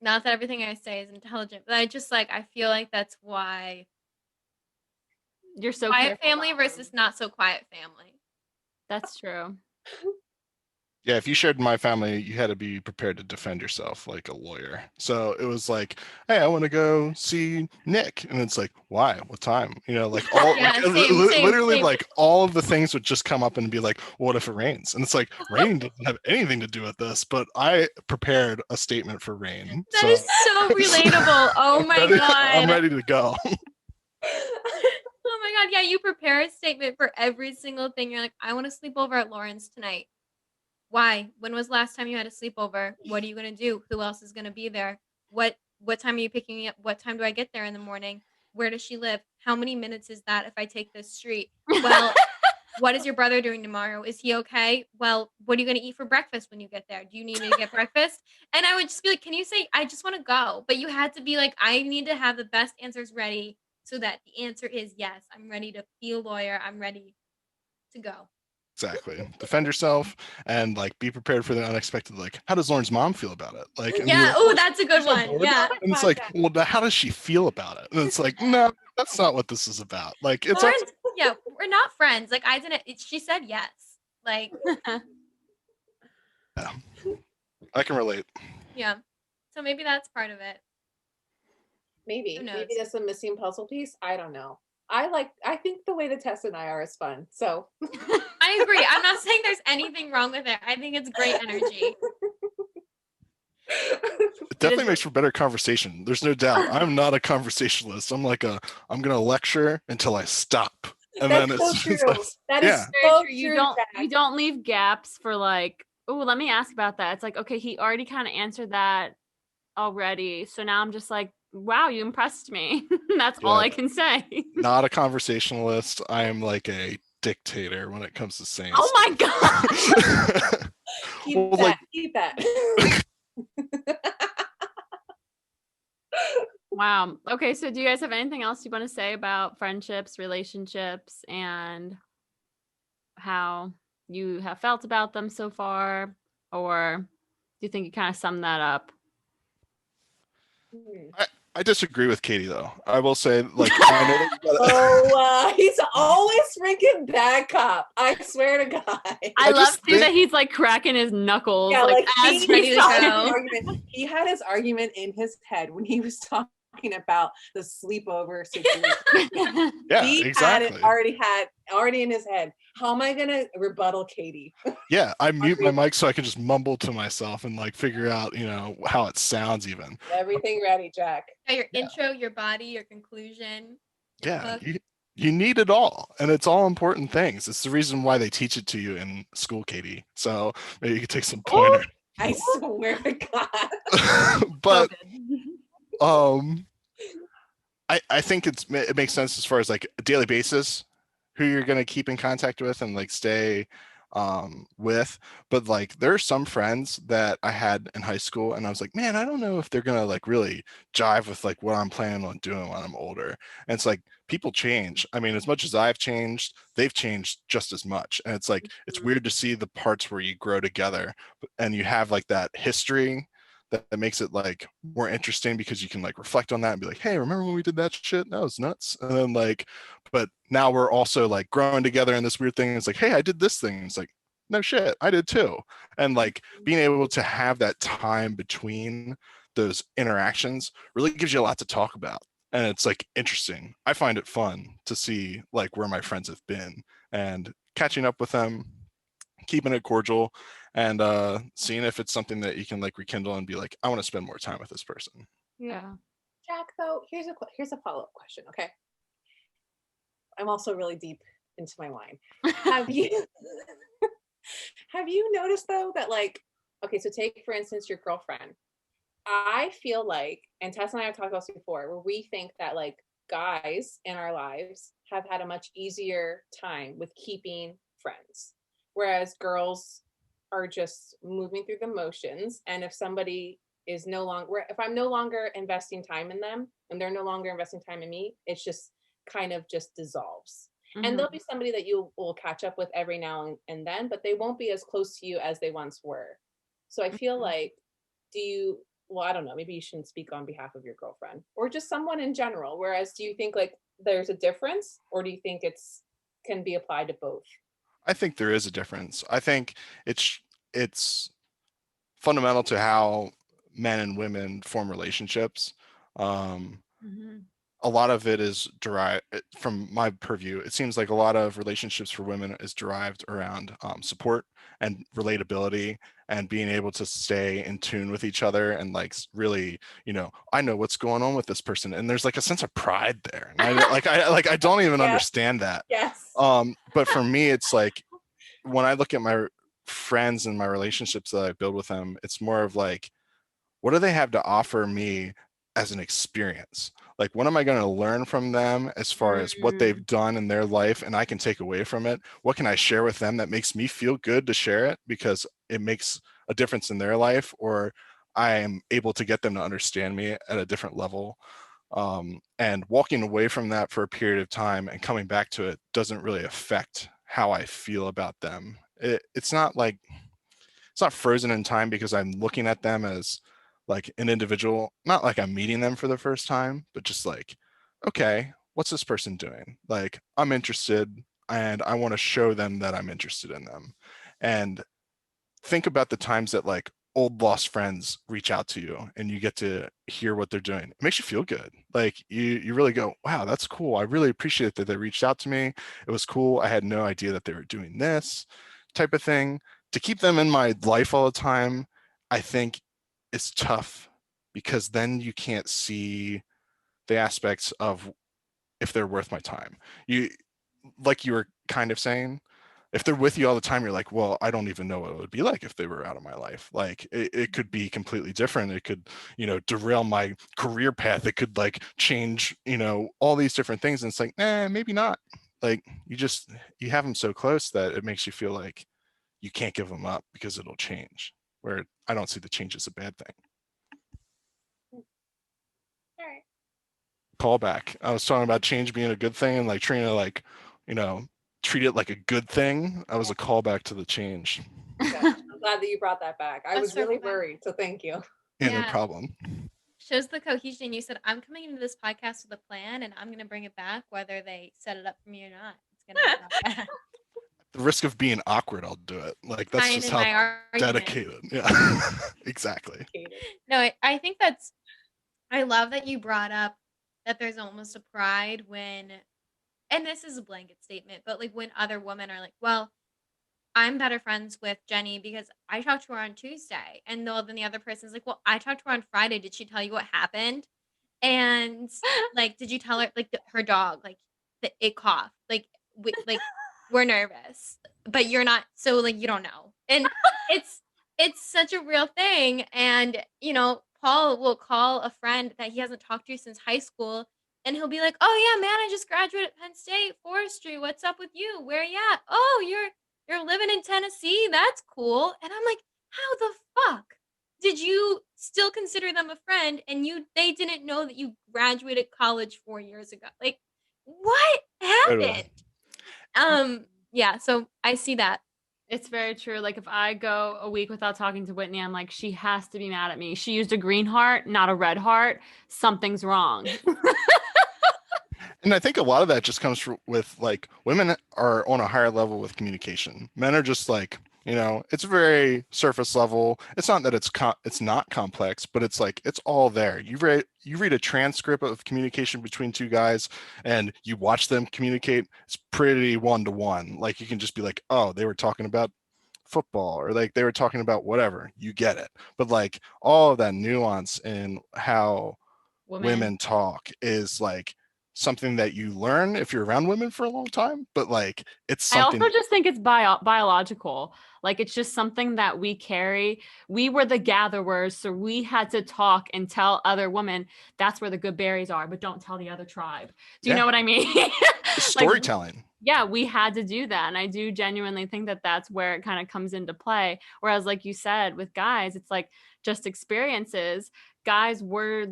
not that everything I say is intelligent, but I just like I feel like that's why You're so quiet careful family about them. versus not so quiet family. That's true. Yeah, if you shared in my family, you had to be prepared to defend yourself like a lawyer. So it was like, hey, I want to go see Nick. And it's like, why? What time? You know, like all Yeah, like, same, literally same. like all of the things would just come up and be like, what if it rains? And it's like, rain doesn't have anything to do with this, but I prepared a statement for rain. That So is so relatable. Oh my I'm god. ready to go. Oh my god, yeah, you prepare a statement for every single thing. You're like, I want to sleep over at Lauren's tonight. Why? When was the last time you had a sleepover? What are you gonna do? Who else is gonna be there? What time are you picking me up? What time do I get there in the morning? Where does she live? How many minutes is that if I take this street? Well, what is your brother doing tomorrow? Is he okay? Well, what are you gonna eat for breakfast when you get there? Do you need me to get breakfast? And I would just be like, can you say I just want to go? But you had to be like, I need to have the best answers ready so that the answer is yes. I'm ready to be a lawyer. I'm ready to go. Exactly. Defend yourself and like be prepared for the unexpected. Like, how does Lauren's mom feel about it? Like, and be Yeah. like, Oh, that's a good "She's on one. board." Yeah. And it's like, well, now how does she feel about it? And it's like, no, that's not what this is about. Like, it's Lauren, yeah, we're not friends. Like I didn't. She said yes. Like yeah, I can relate. yeah. So maybe that's part of it. Maybe. Who knows? Maybe that's a missing puzzle piece. I don't know. I think the way that Tess and I are is fun. So I agree. I'm not saying there's anything wrong with it. I think it's great energy. It definitely makes for better conversation. There's no doubt. I'm not a conversationalist. I'm gonna lecture until I stop. And that's then so it's true. just like, That is yeah. so True. You true, don't Jack. you don't leave gaps for like, oh, let me ask about that. It's like, okay, he already kind of answered that already. So now I'm just like, wow, you impressed me. That's all Yeah. I can say. Not a conversationalist. I am like a dictator when it comes to saying Oh my stuff. god. Keep Well, that. like- Keep that. Wow. Okay, so do you guys have anything else you want to say about friendships, relationships, and how you have felt about them so far? Or do you think you kind of summed that up? I disagree with Katie though. I will say, like, I know that you gotta, Oh, he's always freaking bad cop. I swear to God. I love just too that think- he's like cracking his knuckles, Yeah, like as he's ready to talking go. his argument. He had his argument in his head when he was talking about the sleepover situation. yeah, He exactly. had already in his head. How am I gonna rebuttal Katie? Yeah, I mute my mic so I can just mumble to myself and like figure out, how it sounds even. Everything ready, Jack. Got your intro, your body, your conclusion. Your Yeah, hook. you need it all, and it's all important things. It's the reason why they teach it to you in school, Katie. So maybe you could take some pointers. I swear to God. But So I think it makes sense as far as like a daily basis, who you're gonna keep in contact with and like stay with. But like there are some friends that I had in high school and I was like, man, I don't know if they're gonna like really jive with like what I'm planning on doing when I'm older. And it's like people change. I mean, as much as I've changed, they've changed just as much. And it's like it's weird to see the parts where you grow together and you have like that history that makes it like more interesting because you can like reflect on that and be like, hey, remember when we did that shit? That was nuts. And then like, but now we're also like growing together in this weird thing. It's like, hey, I did this thing. It's like, no shit, I did too. And like being able to have that time between those interactions really gives you a lot to talk about. And it's like interesting. I find it fun to see like where my friends have been and catching up with them, keeping it cordial, and seeing if it's something that you can like rekindle and be like, I want to spend more time with this person. yeah. Jack, though, here's a follow-up question, okay? I'm also really deep into my wine. Have you have you noticed though that like, okay, so take for instance your girlfriend. I feel like, and Tess and I have talked about this before, where we think that like guys in our lives have had a much easier time with keeping friends, whereas girls are just moving through the motions. And if somebody is no longer, if I'm no longer investing time in them and they're no longer investing time in me, it's just kind of just dissolves. And there'll be somebody that you will catch up with every now and then, but they won't be as close to you as they once were. So I feel like, well, I don't know, maybe you shouldn't speak on behalf of your girlfriend or just someone in general. Whereas do you think like there's a difference, or do you think can be applied to both? I think there is a difference. I think it's fundamental to how men and women form relationships. A lot of it is derived from my purview. It seems like a lot of relationships for women is derived around support and relatability and being able to stay in tune with each other and like really, I know what's going on with this person, and there's like a sense of pride there. And I don't even understand that. Yes. But for me, it's like when I look at my friends and my relationships that I build with them, it's more of like, what do they have to offer me as an experience? Like, what am I going to learn from them as far as what they've done in their life and I can take away from it? What can I share with them that makes me feel good to share it because it makes a difference in their life, or I am able to get them to understand me at a different level? And walking away from that for a period of time and coming back to it doesn't really affect how I feel about them. It's not frozen in time because I'm looking at them as like an individual, not like I'm meeting them for the first time, but just like, okay, what's this person doing? Like, I'm interested and I want to show them that I'm interested in them. And think about the times that like old lost friends reach out to you and you get to hear what they're doing. It makes you feel good. Like you really go, wow, that's cool. I really appreciate that they reached out to me. It was cool. I had no idea that they were doing this type of thing. To keep them in my life all the time, I think it's tough because then you can't see the aspects of if they're worth my time. Like you were kind of saying, if they're with you all the time, you're like, well, I don't even know what it would be like if they were out of my life. Like it could be completely different. It could, derail my career path. It could like change, all these different things. And it's like, maybe not. Like you have them so close that it makes you feel like you can't give them up because it'll change, where I don't see the change as a bad thing. All right. Callback. I was talking about change being a good thing and like trying to like, treat it like a good thing. I was a callback to the change. Yeah, I'm glad that you brought that back. I was really worried, so thank you. Yeah, no problem. Shows the cohesion. You said, I'm coming into this podcast with a plan and I'm going to bring it back whether they set it up for me or not. It's going to be back. The risk of being awkward, I'll do it. Like that's just how dedicated. Yeah, exactly. No, I think I love that you brought up that there's almost a pride when, and this is a blanket statement, but like when other women are like, well, I'm better friends with Jenny because I talked to her on Tuesday. And then the other person's like, well, I talked to her on Friday. Did she tell you what happened? And like, did you tell her like her dog, like it coughed? Like, we're nervous, but you're not. So like, you don't know. And it's such a real thing. And, Paul will call a friend that he hasn't talked to since high school. And he'll be like, oh yeah, man, I just graduated Penn State forestry. What's up with you? Where you at? Oh, you're living in Tennessee. That's cool. And I'm like, how the fuck did you still consider them a friend and they didn't know that you graduated college 4 years ago? Like, what happened? Yeah, so I see that. It's very true. Like if I go a week without talking to Whitney, I'm like, she has to be mad at me. She used a green heart, not a red heart. Something's wrong. And I think a lot of that just comes with like women are on a higher level with communication. Men are just like, it's very surface level. It's not that it's not complex, but it's like it's all there. You read a transcript of communication between two guys and you watch them communicate. It's pretty one-to-one. Like you can just be like, oh, they were talking about football or like they were talking about whatever. You get it. But like all of that nuance in how women talk is like something that you learn if you're around women for a long time, but like it's something. I also just think it's biological. Like it's just something that we carry. We were the gatherers, so we had to talk and tell other women that's where the good berries are, but don't tell the other tribe. Do you know what I mean? Storytelling. Yeah, we had to do that. And I do genuinely think that that's where it kind of comes into play. Whereas like you said, with guys, it's like just experiences. Guys were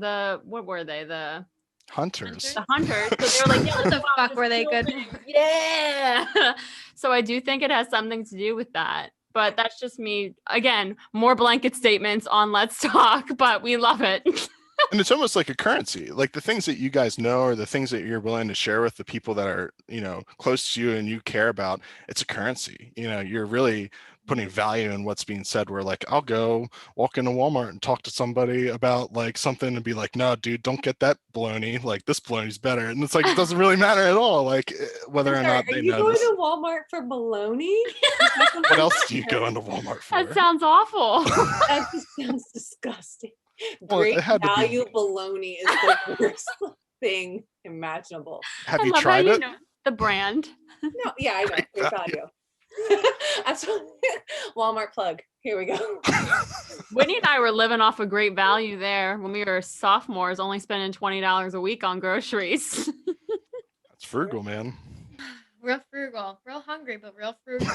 what were they? The Hunters. The hunters. So they were like, yeah, What the fuck were they good opening. for? Yeah. So I do think it has something to do with that. But that's just me. Again, more blanket statements on Let's Talk, but we love it. And it's almost like a currency. Like the things that you guys know or the things that you're willing to share with the people that are, close to you and you care about, it's a currency. You're really putting value in what's being said, where like I'll go walk into Walmart and talk to somebody about like something and be like, no, dude, don't get that bologna. Like this bologna's better. And it's like, it doesn't really matter at all. Like whether or not they Are you know going this. to Walmart for bologna? What else do you go into Walmart for? That sounds awful. That just sounds disgusting. Well, it Great had to be- value bologna is the worst thing imaginable. Have I you love how tried you it? know the brand. No, yeah, I know. Great Great value. value. That's what Walmart plug. Here we go. Whitney and I were living off a great value there when we were sophomores, only spending $20 a week on groceries. That's frugal, man. Real frugal, real hungry, but real frugal.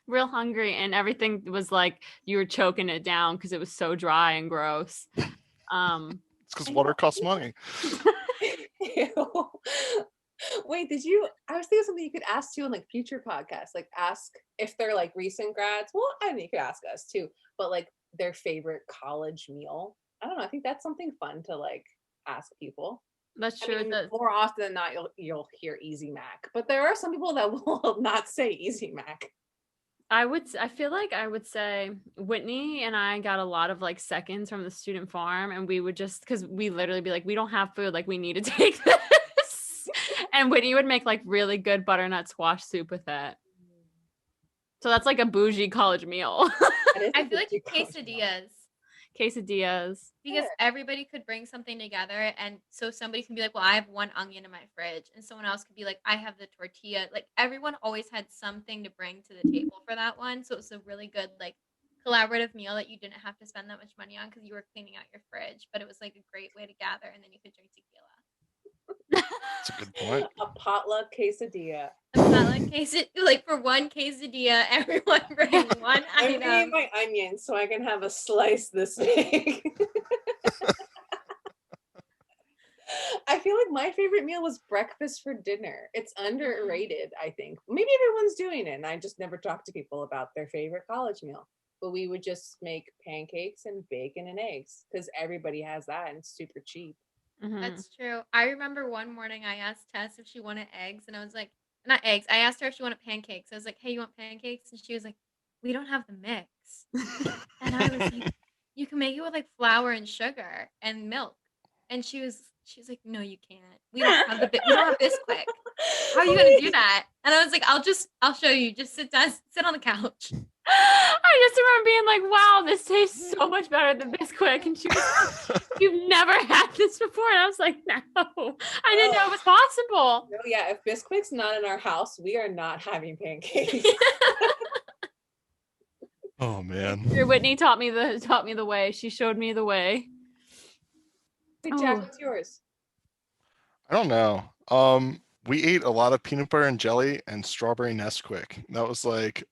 Real hungry, and everything was like you were choking it down because it was so dry and gross. It's because water costs money. Ew. Wait, I was thinking something you could ask too in like future podcasts. Like ask if they're like recent grads. Well, I mean, you could ask us too, but like their favorite college meal. I don't know. I think that's something fun to like ask people. That's I true. mean, more often than not, you'll hear Easy Mac, but there are some people that will not say Easy Mac. I feel like I would say Whitney and I got a lot of like seconds from the student farm, and we would just, because we literally be like, we don't have food, like we need to take this. And Whitney would make like really good butternut squash soup with it. So that's like a bougie college meal. I feel like quesadillas. Quesadillas. Because everybody could bring something together, and so somebody can be like, well, I have one onion in my fridge, and someone else could be like, I have the tortilla. Like everyone always had something to bring to the table for that one, so it was a really good like collaborative meal that you didn't have to spend that much money on because you were cleaning out your fridge, but it was like a great way to gather, and then you could drink tequila. That's a good point. A potluck quesadilla. A potluck quesadilla, like for one quesadilla, everyone bring one I'm item. bringing my onions so I can have a slice this big. I feel like my favorite meal was breakfast for dinner. It's underrated, I think. Maybe everyone's doing it, and I just never talk to people about their favorite college meal. But we would just make pancakes and bacon and eggs because everybody has that and it's super cheap. Mhm. That's true. I remember one morning I asked Tess if she wanted eggs, and I was like, not eggs. I asked her if she wanted pancakes. I was like, hey, you want pancakes? And she was like, we don't have the mix. And I was like, you can make it with like flour and sugar and milk. And she was like, no, you can't. We don't have we don't have Bisquick. How are you gonna do that? And I was like, I'll show you. Just sit down, sit on the couch. I just remember being like, wow, this tastes so much better than Bisquick. And she was like, you've never had this before. And I was like, no, I didn't know it was possible. No, yeah, if Bisquick's not in our house, we are not having pancakes. Oh man. Whitney taught me the way. She showed me the way. Hey, Jack, what's yours? I don't know. We ate a lot of peanut butter and jelly and strawberry Nesquik. That was like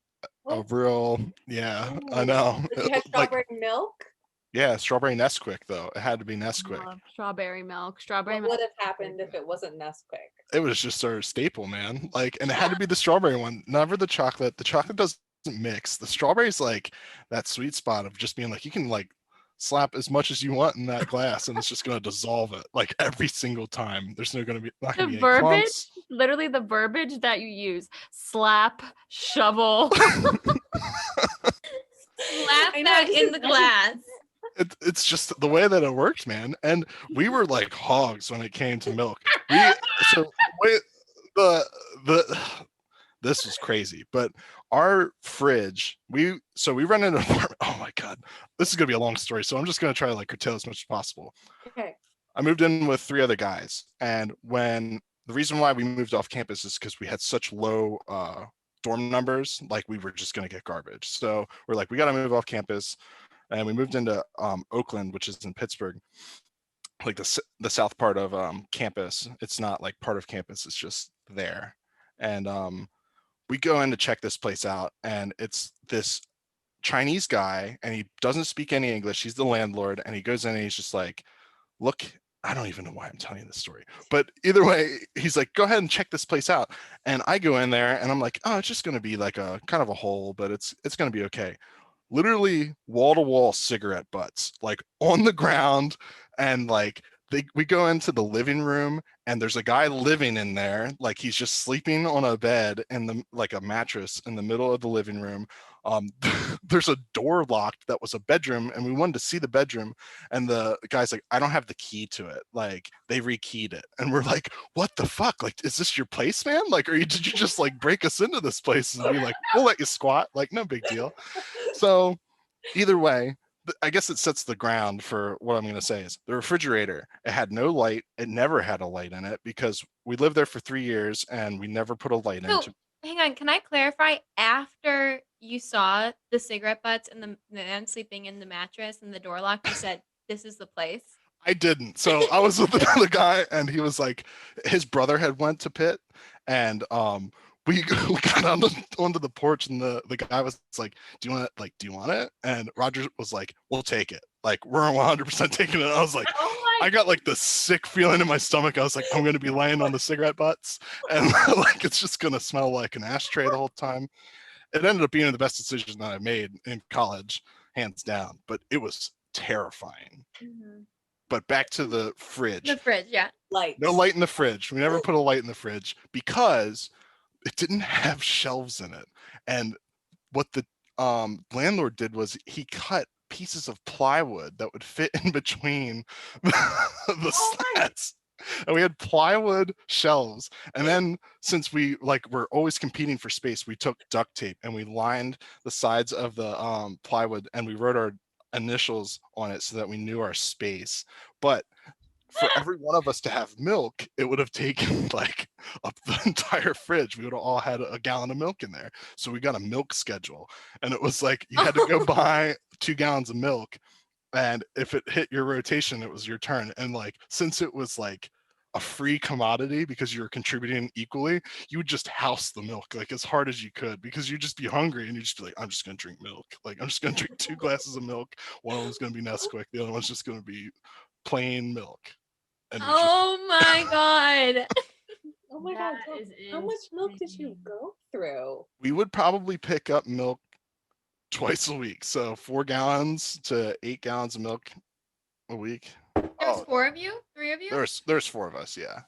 a real, yeah, I know. Did you have strawberry milk? Yeah, strawberry Nesquik though. It had to be Nesquik. Love strawberry milk. What would have happened if it wasn't Nesquik? It was just our staple, man. Like, and it had to be the strawberry one, never the chocolate. The chocolate doesn't mix. The strawberry's like that sweet spot of just being like, you can like slap as much as you want in that glass and it's just going to dissolve it like every single time. There's not going to be any verbiage, clumps. literally the verbiage that you use: slap, shovel. Slap that in the glass. It's just the way that it worked, man. And we were like hogs when it came to milk. This was crazy, but our fridge, we run in an apartment. Oh my God, this is gonna be a long story. So I'm just gonna try to like curtail as much as possible. Okay. I moved in with 3 other guys, and when the reason why we moved off campus is because we had such low dorm numbers, like we were just gonna get garbage. So we're like, we gotta move off campus, and we moved into Oakland, which is in Pittsburgh, like the south part of campus. It's not like part of campus; it's just there, and we go in to check this place out, and it's this Chinese guy, and he doesn't speak any English. He's the landlord, and he goes in and he's just like, look, I don't even know why I'm telling you this story, but either way, he's like, go ahead and check this place out. And I go in there and I'm like, oh, it's just going to be like a kind of a hole, but it's going to be okay. Literally wall to wall cigarette butts, like on the ground. And like, we go into the living room and there's a guy living in there. Like he's just sleeping on a bed and like a mattress in the middle of the living room. There's a door locked that was a bedroom and we wanted to see the bedroom, and the guy's like, I don't have the key to it, like they rekeyed it. And we're like, what the fuck, like, is this your place, man? Like, did you just like break us into this place and be like, we'll let you squat, like no big deal. So either way, I guess it sets the ground for what I'm going to say is the refrigerator. It had no light. It never had a light in it because we lived there for 3 years and we never put a light So, into. hang on. Can I clarify? After you saw the cigarette butts and the man sleeping in the mattress and the door locked, you said, this is the place? I didn't. So I was with another guy and he was like, his brother had went to Pitt, and we got onto the porch and the guy was like, do you want it? And Roger was like, we'll take it. Like, we're 100% taking it. I was like, I got like the sick feeling in my stomach. I was like, I'm going to be laying on the cigarette butts and like, it's just going to smell like an ashtray the whole time. It ended up being the best decision that I made in college, hands down, but it was terrifying. Mm-hmm. But back to the fridge. The fridge, yeah. Lights. No light in the fridge. We never put a light in the fridge because it didn't have shelves in it. And what the landlord did was he cut pieces of plywood that would fit in between the slats. And we had plywood shelves. And then since we were always competing for space, we took duct tape and we lined the sides of the plywood and we wrote our initials on it so that we knew our space. But for every one of us to have milk, it would have taken like up the entire fridge. We would have all had a gallon of milk in there. So we got a milk schedule, and it was like you had to go buy 2 gallons of milk, and if it hit your rotation, it was your turn. And like, since it was like a free commodity because you were contributing equally, you would just house the milk like as hard as you could because you'd just be hungry and you'd just be like, I'm just gonna drink milk. Like, I'm just gonna drink 2 glasses of milk. One of them's gonna be Nesquik, the other one's just gonna be plain milk. And oh my god. Oh my That god. is How much milk did you insane. go through? we would probably pick up milk twice a week. So 4 gallons to 8 gallons of milk a week. There's 4 of you? 3 of you? There's 4 of us, yeah.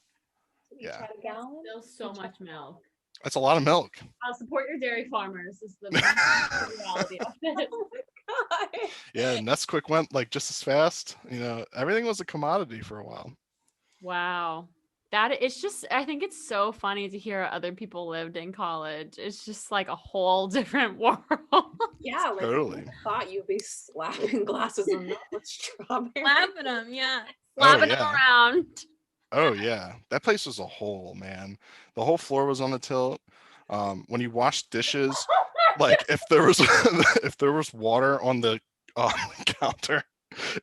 Did you Yeah. try a gallon? Still so much milk. That's a lot of milk. I'll support your dairy farmers. Is the reality of it. God. Yeah, Nesquik went like just as fast. You know, everything was a commodity for a while. Wow. It's just, I think it's so funny to hear other people lived in college. It's just like a whole different world. Yeah, like Totally. I thought you'd be slapping glasses of milk with strawberry. Slapping them, yeah. Slapping yeah. them around. Oh yeah, that place was a hole, man. The whole floor was on the tilt. When you washed dishes, like if there was water on the counter,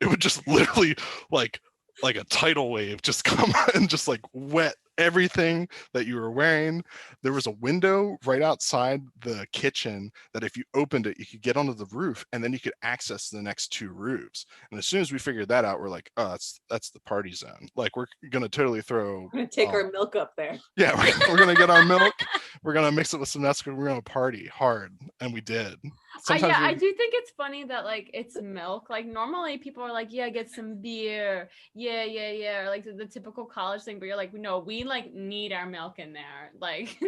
it would just literally like a tidal wave just come and just like wet everything that you were wearing. There was a window right outside the kitchen that if you opened it, you could get onto the roof and then you could access the next 2 roofs. And as soon as we figured that out, we're like, oh, that's the party zone. Like, we're gonna totally throw. I'm gonna take our milk up there. Yeah, we're gonna get our milk. We're gonna mix it with some Nesquik. We're gonna party hard, and we did. Sometimes I do think it's funny that like it's milk. Like normally people are like, yeah, get some beer. Yeah. Or, like the typical college thing, but you're like, no, we like need our milk in there. Like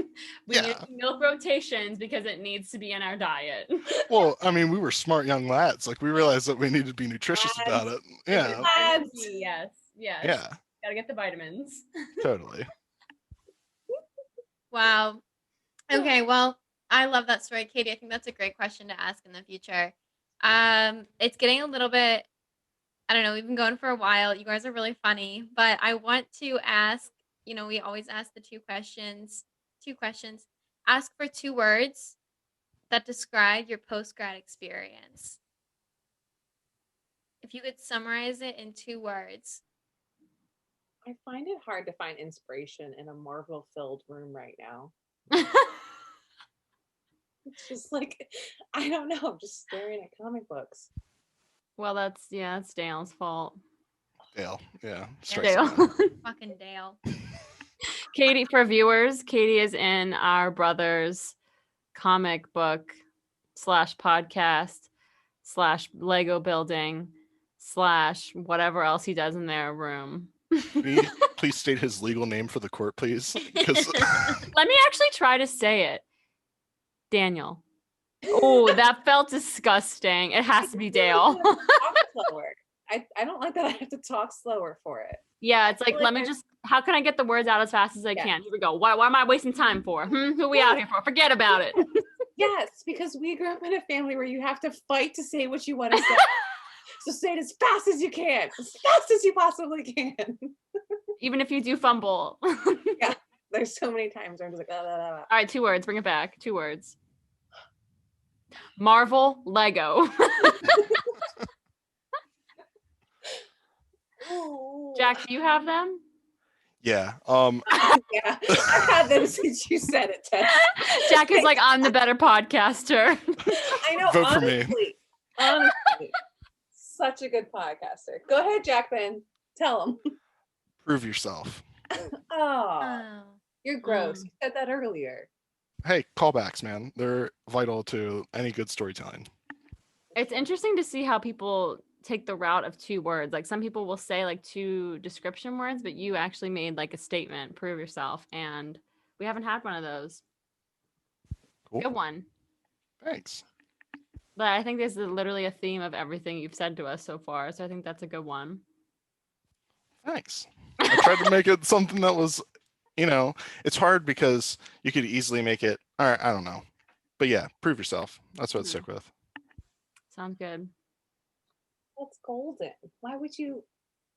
we need milk rotations because it needs to be in our diet. Well, I mean, we were smart young lads. Like, we realized that we needed to be nutritious about it. Yeah. Yes. Yeah. Gotta get the vitamins. Totally. Wow. Okay, well, I love that story, Katie. I think that's a great question to ask in the future. It's getting a little bit, I don't know, we've been going for a while. You guys are really funny, but I want to ask, we always ask the 2 questions. Ask for 2 words that describe your post-grad experience. If you could summarize it in 2 words. I find it hard to find inspiration in a Marvel-filled room right now. It's just like, I don't know. I'm just staring at comic books. Well, it's Dale's fault. Dale. Yeah. Dale. Fucking Dale. Katie, for viewers, Katie is in our brother's comic book / podcast / Lego building / whatever else he does in their room. Please state his legal name for the court, please. Because Let me actually try to say it. Daniel. Oh, that felt disgusting. It has to be Dale. Talk slower. I don't like that I have to talk slower for it. Yeah, it's like, let me just, how can I get the words out as fast as I can? Here we go. Why am I wasting time for? Who are we out here for? Forget about it. Yes, because we grew up in a family where you have to fight to say what you want to say. So say it as fast as you can, as fast as you possibly can. Even if you do fumble. Yeah, there's so many times where I'm just like, blah, blah, blah. All right, 2 words. Bring it back. 2 words. Marvel, Lego. Jack, do you have them? yeah. Yeah, I've had them since you said it, Tess. Jack is like, I'm the better podcaster. I know, Vote for honestly. me. Honestly. Such a good podcaster. Go ahead, Jack, then. Tell him. Prove yourself. Oh, you're gross. You said that earlier. Hey, callbacks, man. They're vital to any good storytelling. It's interesting to see how people take the route of 2 words. Like some people will say like 2 description words, but you actually made like a statement, prove yourself. And we haven't had one of those. Cool. Good one. Thanks. But I think this is literally a theme of everything you've said to us so far. So I think that's a good one. Thanks. I tried to make it something that was, it's hard because you could easily make it, all right, I don't know. But yeah, prove yourself. That's what I'd stick with. Sounds good. That's golden. Why would you?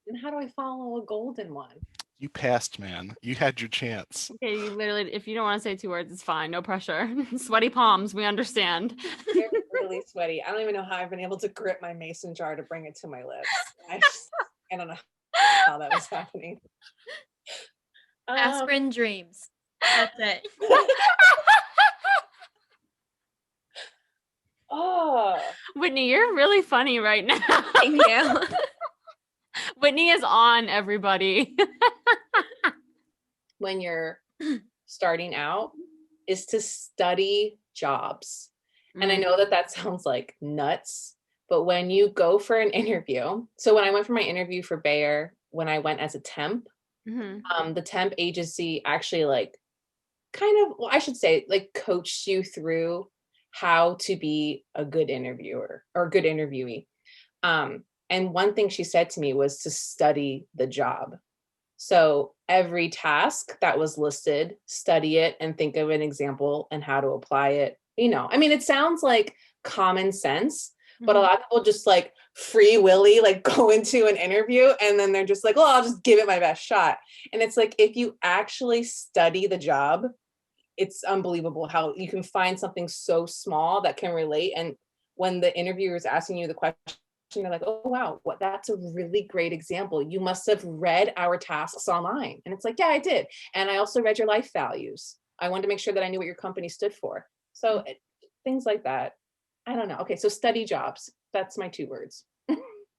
And how do I follow a golden one? You passed, man. You had your chance. Okay, you literally, if you don't want to say 2 words, it's fine. No pressure. Sweaty palms, we understand. You're really sweaty. I don't even know how I've been able to grip my mason jar to bring it to my lips. I don't know how that was happening. Aspirin dreams. That's it. Oh, Whitney, you're really funny right now. Thank you. Whitney is on, everybody. when you're starting out is to study jobs. And I know that sounds like nuts, but when you go for an interview, so when I went for my interview for Bayer, when I went as a temp, the temp agency actually I should say coached you through how to be a good interviewer or a good interviewee. And one thing she said to me was to study the job. So every task that was listed, study it and think of an example and how to apply it. It sounds like common sense, but a lot of people just free willy, go into an interview and then they're just like, well, I'll just give it my best shot. And it's like, if you actually study the job, it's unbelievable how you can find something so small that can relate. And when the interviewer is asking you the question, they're like, oh, wow, that's a really great example. You must have read our tasks online. And it's like, yeah, I did. And I also read your life values. I wanted to make sure that I knew what your company stood for. So things like that. I don't know. Okay, so study jobs. That's my 2 words.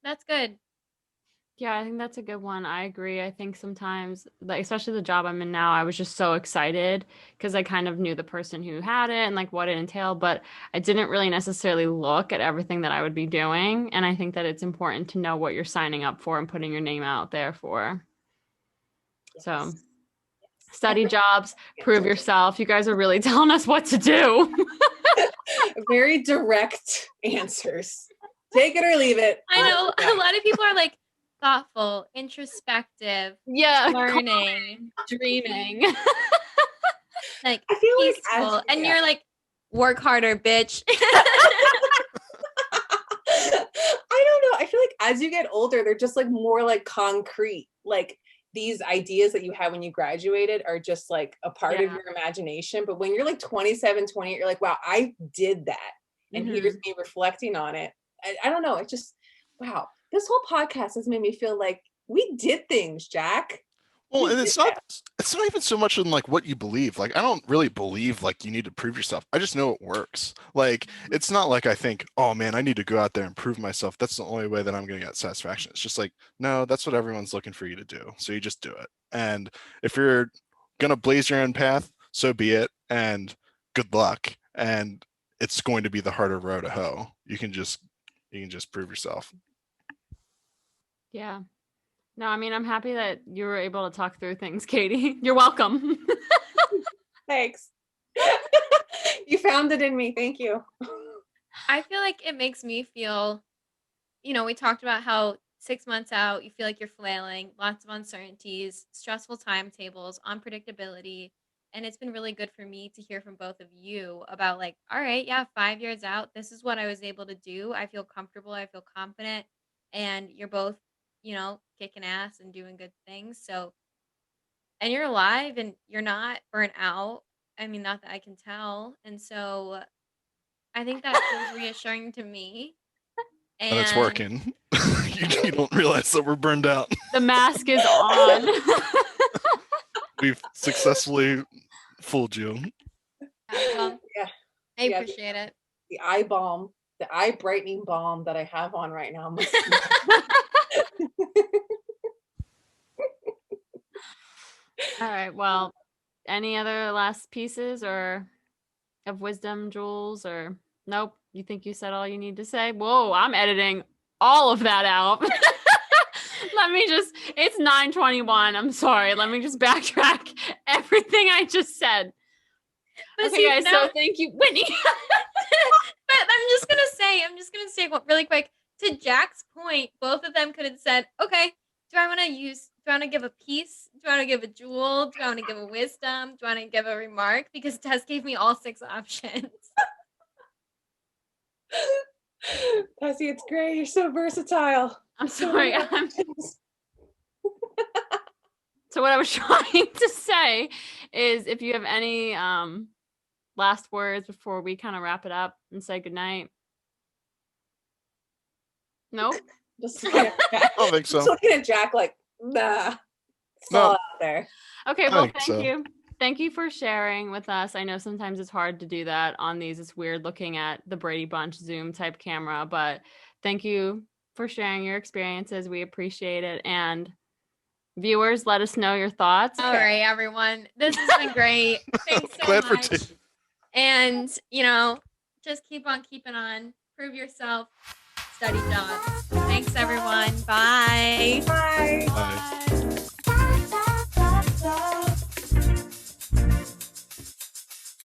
That's good. Yeah, I think that's a good one. I agree. I think sometimes, especially the job I'm in now, I was just so excited because I kind of knew the person who had it and what it entailed, but I didn't really necessarily look at everything that I would be doing. And I think that it's important to know what you're signing up for and putting your name out there for. Yes. So study jobs, prove yourself. You guys are really telling us what to do. Very direct answers. Take it or leave it. I know a lot of people are thoughtful, introspective, learning, dreaming. I feel peaceful, and you're work harder, bitch. I don't know. I feel as you get older, they're just more concrete. These ideas that you had when you graduated are just a part of your imagination. But when you're 27, 28, you're wow, I did that. And here's me reflecting on it. I don't know. It's just, wow. This whole podcast has made me feel we did things, Jack. Well, and it's not even so much in like what you believe. Like I don't really believe like you need to prove yourself. I just know it works. Like it's not like I think, oh man, I need to go out there and prove myself. That's the only way that I'm going to get satisfaction. It's just like, no, that's what everyone's looking for you to do. So you just do it. And if you're going to blaze your own path, so be it. And good luck. And it's going to be the harder road to hoe. You can just prove yourself. Yeah. No, I mean, I'm happy that you were able to talk through things, Katie. You're welcome. Thanks. You found it in me. Thank you. I feel like it makes me feel, we talked about how 6 months out, you feel like you're flailing, lots of uncertainties, stressful timetables, unpredictability. And it's been really good for me to hear from both of you about like, all right, yeah, 5 years out, this is what I was able to do. I feel comfortable. I feel confident. And you're both, kicking ass and doing good things. So, and you're alive and you're not burnt out. I mean, not that I can tell. And so I think that feels reassuring to me. And it's working. You don't realize that we're burned out. The mask is on. We've successfully fooled you. Well, Yeah. I appreciate it. The eye balm, the eye brightening balm that I have on right now. All right. Well, any other last pieces or of wisdom, Jules, or nope? You think you said all you need to say? Whoa, I'm editing all of that out. It's 9:21. I'm sorry. Let me just backtrack everything I just said. But okay, guys, so thank you, Whitney. But I'm just gonna say really quick, to Jack's point, both of them could have said, okay, do I want to give a piece? Do I want to give a jewel? Do I want to give a wisdom? Do I want to give a remark? Because Tess gave me all 6 options. Tessie, it's great. You're so versatile. I'm sorry. So what I was trying to say is if you have any last words before we kind of wrap it up and say goodnight. Nope. I don't think so. Just looking at Jack like, nah. It's No. all out there. Okay, well, thank so. you. Thank you for sharing with us. I know sometimes it's hard to do that on these. It's weird looking at the Brady Bunch Zoom type camera, but thank you for sharing your experiences. We appreciate it. And viewers, let us know your thoughts. All right, everyone. This has been great. Thanks so Glad much. for And, just keep on keeping on. Prove yourself. Study jobs. Thanks, everyone. Bye. Bye. Bye.